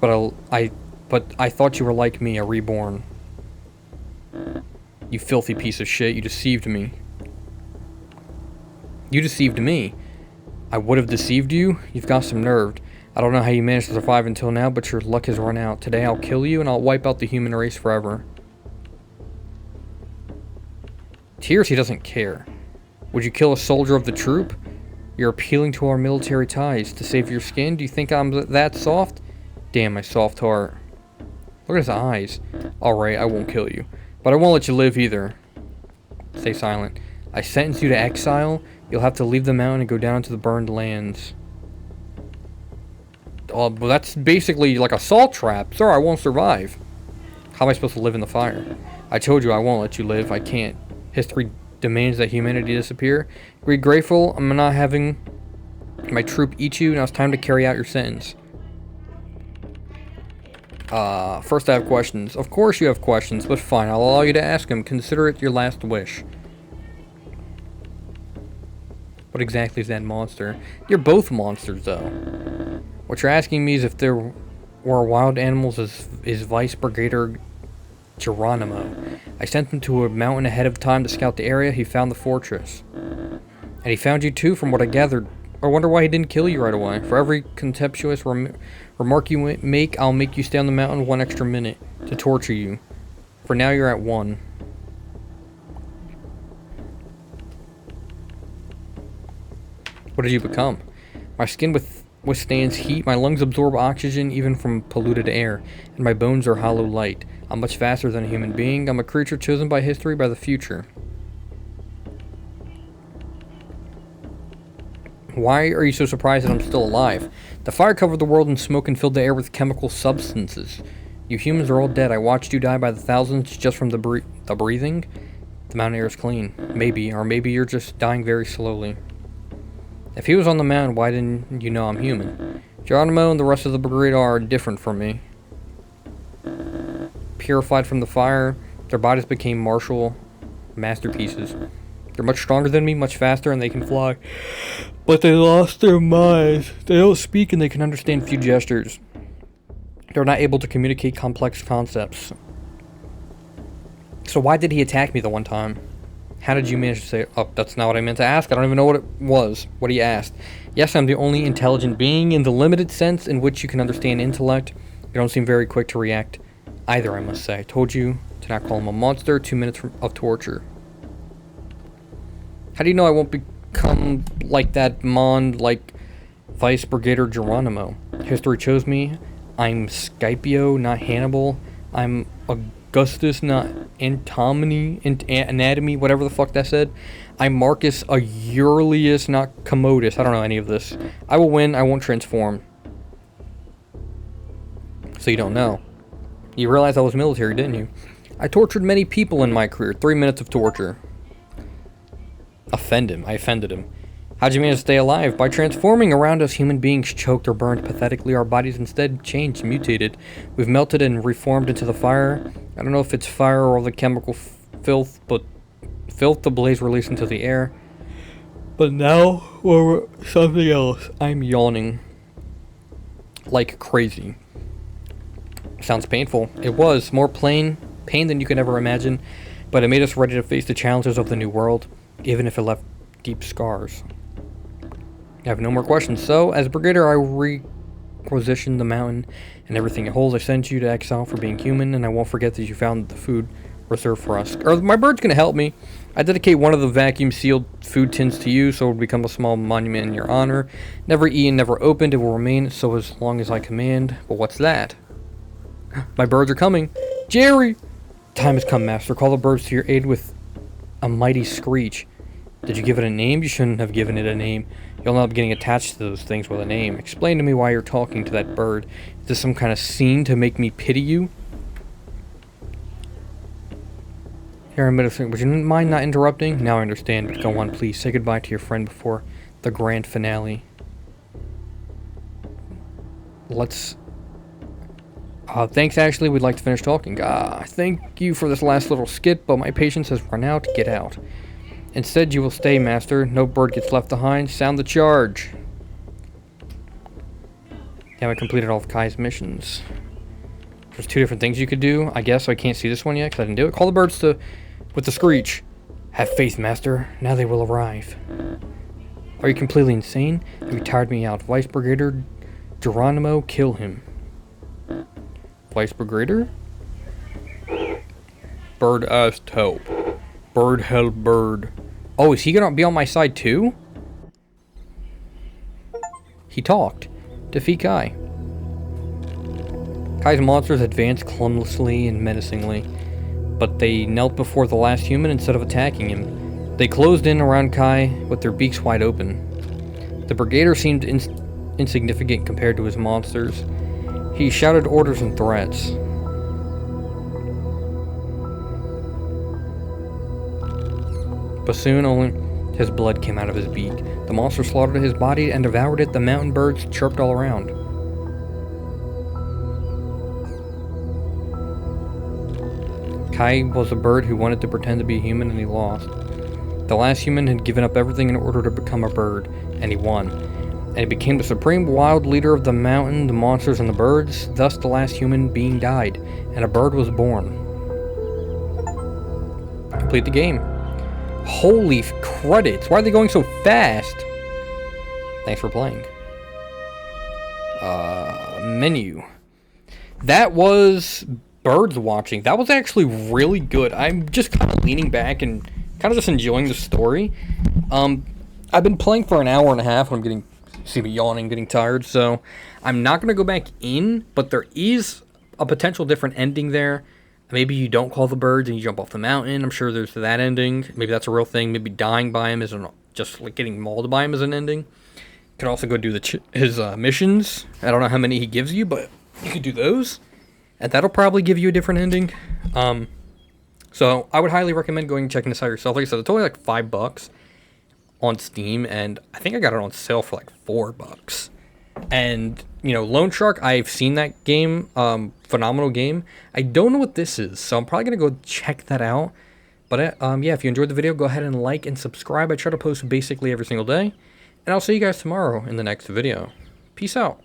S1: But I thought you were like me, a reborn. You filthy piece of shit. You deceived me. You deceived me. I would have deceived you? You've got some nerve. I don't know how you managed to survive until now, but your luck has run out. Today I'll kill you and I'll wipe out the human race forever. Tears, he doesn't care. Would you kill a soldier of the troop? You're appealing to our military ties to save your skin? Do you think I'm that soft? Damn, my soft heart. Look at his eyes. Alright, I won't kill you. But I won't let you live either. Stay silent. I sentence you to exile. You'll have to leave the mountain and go down to the burned lands. Well, that's basically like a salt trap. Sir, I won't survive. How am I supposed to live in the fire? I told you I won't let you live. I can't. History demands that humanity disappear. Be grateful. I'm not having my troop eat you. Now it's time to carry out your sentence. First I have questions. Of course you have questions, but fine. I'll allow you to ask them. Consider it your last wish. What exactly is that monster? You're both monsters, though. What you're asking me is if there were wild animals is Vice Brigadier Geronimo. I sent him to a mountain ahead of time to scout the area. He found the fortress. And he found you too, from what I gathered. I wonder why he didn't kill you right away. For every contemptuous remark you make, I'll make you stay on the mountain 1 extra minute to torture you. For now, you're at 1. What did you become? My skin withstands heat, my lungs absorb oxygen even from polluted air, and my bones are hollow light. I'm much faster than a human being. I'm a creature chosen by history, by the future. Why are you so surprised that I'm still alive? The fire covered the world in smoke and filled the air with chemical substances. You humans are all dead. I watched you die by the thousands just from the breathing. The mountain air is clean. Maybe, or maybe you're just dying very slowly. If he was on the mountain, why didn't you know I'm human? Geronimo and the rest of the brigade are different from me. Purified from the fire, their bodies became martial masterpieces. They're much stronger than me, much faster, and they can fly. But they lost their minds. They don't speak and they can understand few gestures. They're not able to communicate complex concepts. So why did he attack me the one time? How did you manage to say, oh, that's not what I meant to ask. I don't even know what it was, what he asked. Yes, I'm the only intelligent being in the limited sense in which you can understand intellect. You don't seem very quick to react either, I must say. I told you to not call him a monster. 2 minutes of torture. How do you know I won't become like that like Vice Brigadier Geronimo? History chose me. I'm Scipio, not Hannibal. I'm Augustus, not anatomy, whatever the fuck that said. I'm Marcus Aurelius, not Commodus. I don't know any of this. I will win. I won't transform. So you don't know. You realize I was military, didn't you? I tortured many people in my career. 3 minutes of torture. I offended him. How'd you manage to stay alive? By transforming around us, human beings choked or burned pathetically. Our bodies instead changed, mutated. We've melted and reformed into the fire. I don't know if it's fire or the chemical filth, but filth the blaze released into the air. But now we're something else. I'm yawning like crazy. Sounds painful. It was more pain than you could ever imagine, but it made us ready to face the challenges of the new world, even if it left deep scars. I have no more questions, so, as Brigadier, I requisitioned the mountain and everything it holds. I sent you to exile for being human, and I won't forget that you found the food reserved for us. Or my bird's gonna help me. I dedicate one of the vacuum-sealed food tins to you, so it will become a small monument in your honor. Never eaten, never opened, it will remain so as long as I command. But what's that? My birds are coming. Jerry! Time has come, Master. Call the birds to your aid with a mighty screech. Did you give it a name? You shouldn't have given it a name. You'll end up getting attached to those things with a name. Explain to me why you're talking to that bird. Is this some kind of scene to make me pity you? Here, I'm would you mind not interrupting? Now I understand, but go on, please. Say goodbye to your friend before the grand finale. Let's... thanks, Ashley. We'd like to finish talking. Thank you for this last little skit, but my patience has run out. Get out. Instead, you will stay, Master. No bird gets left behind. Sound the charge. You haven't completed all of Kai's missions. There's 2 different things you could do, I guess, so I can't see this one yet, because I didn't do it. Call the birds with the screech. Have faith, Master. Now they will arrive. Are you completely insane? You tired me out. Vice Brigadier Geronimo, kill him. Vice Brigadier? Bird asked help. Bird held bird. Oh, is he gonna be on my side too? He talked. Defeat Kai. Kai's monsters advanced clumsily and menacingly, but they knelt before the last human instead of attacking him. They closed in around Kai with their beaks wide open. The Brigadier seemed insignificant compared to his monsters. He shouted orders and threats. But soon only his blood came out of his beak. The monster slaughtered his body and devoured it. The mountain birds chirped all around. Kai was a bird who wanted to pretend to be a human, and he lost. The last human had given up everything in order to become a bird, and he won. And he became the supreme wild leader of the mountain, the monsters, and the birds. Thus the last human being died, and a bird was born. Complete the game. Holy credits! Why are they going so fast? Thanks for playing. Menu. That was birds watching. That was actually really good. I'm just kind of leaning back and kind of just enjoying the story. I've been playing for an hour and a half, and I'm getting, see me yawning, getting tired, so I'm not going to go back in, but there is a potential different ending there. Maybe you don't call the birds and you jump off the mountain. I'm sure there's that ending. Maybe that's a real thing. Maybe dying by him isn't just like getting mauled by him is an ending. You can also go do his missions. I don't know how many he gives you, but you could do those. And that'll probably give you a different ending. So I would highly recommend going and checking this out yourself. Like I said, it's only like $5 on Steam, and I think I got it on sale for like $4. And, you know, Loan Shark, I've seen that game, phenomenal game. I don't know what this is, so I'm probably going to go check that out. But, yeah, if you enjoyed the video, go ahead and like and subscribe. I try to post basically every single day. And I'll see you guys tomorrow in the next video. Peace out.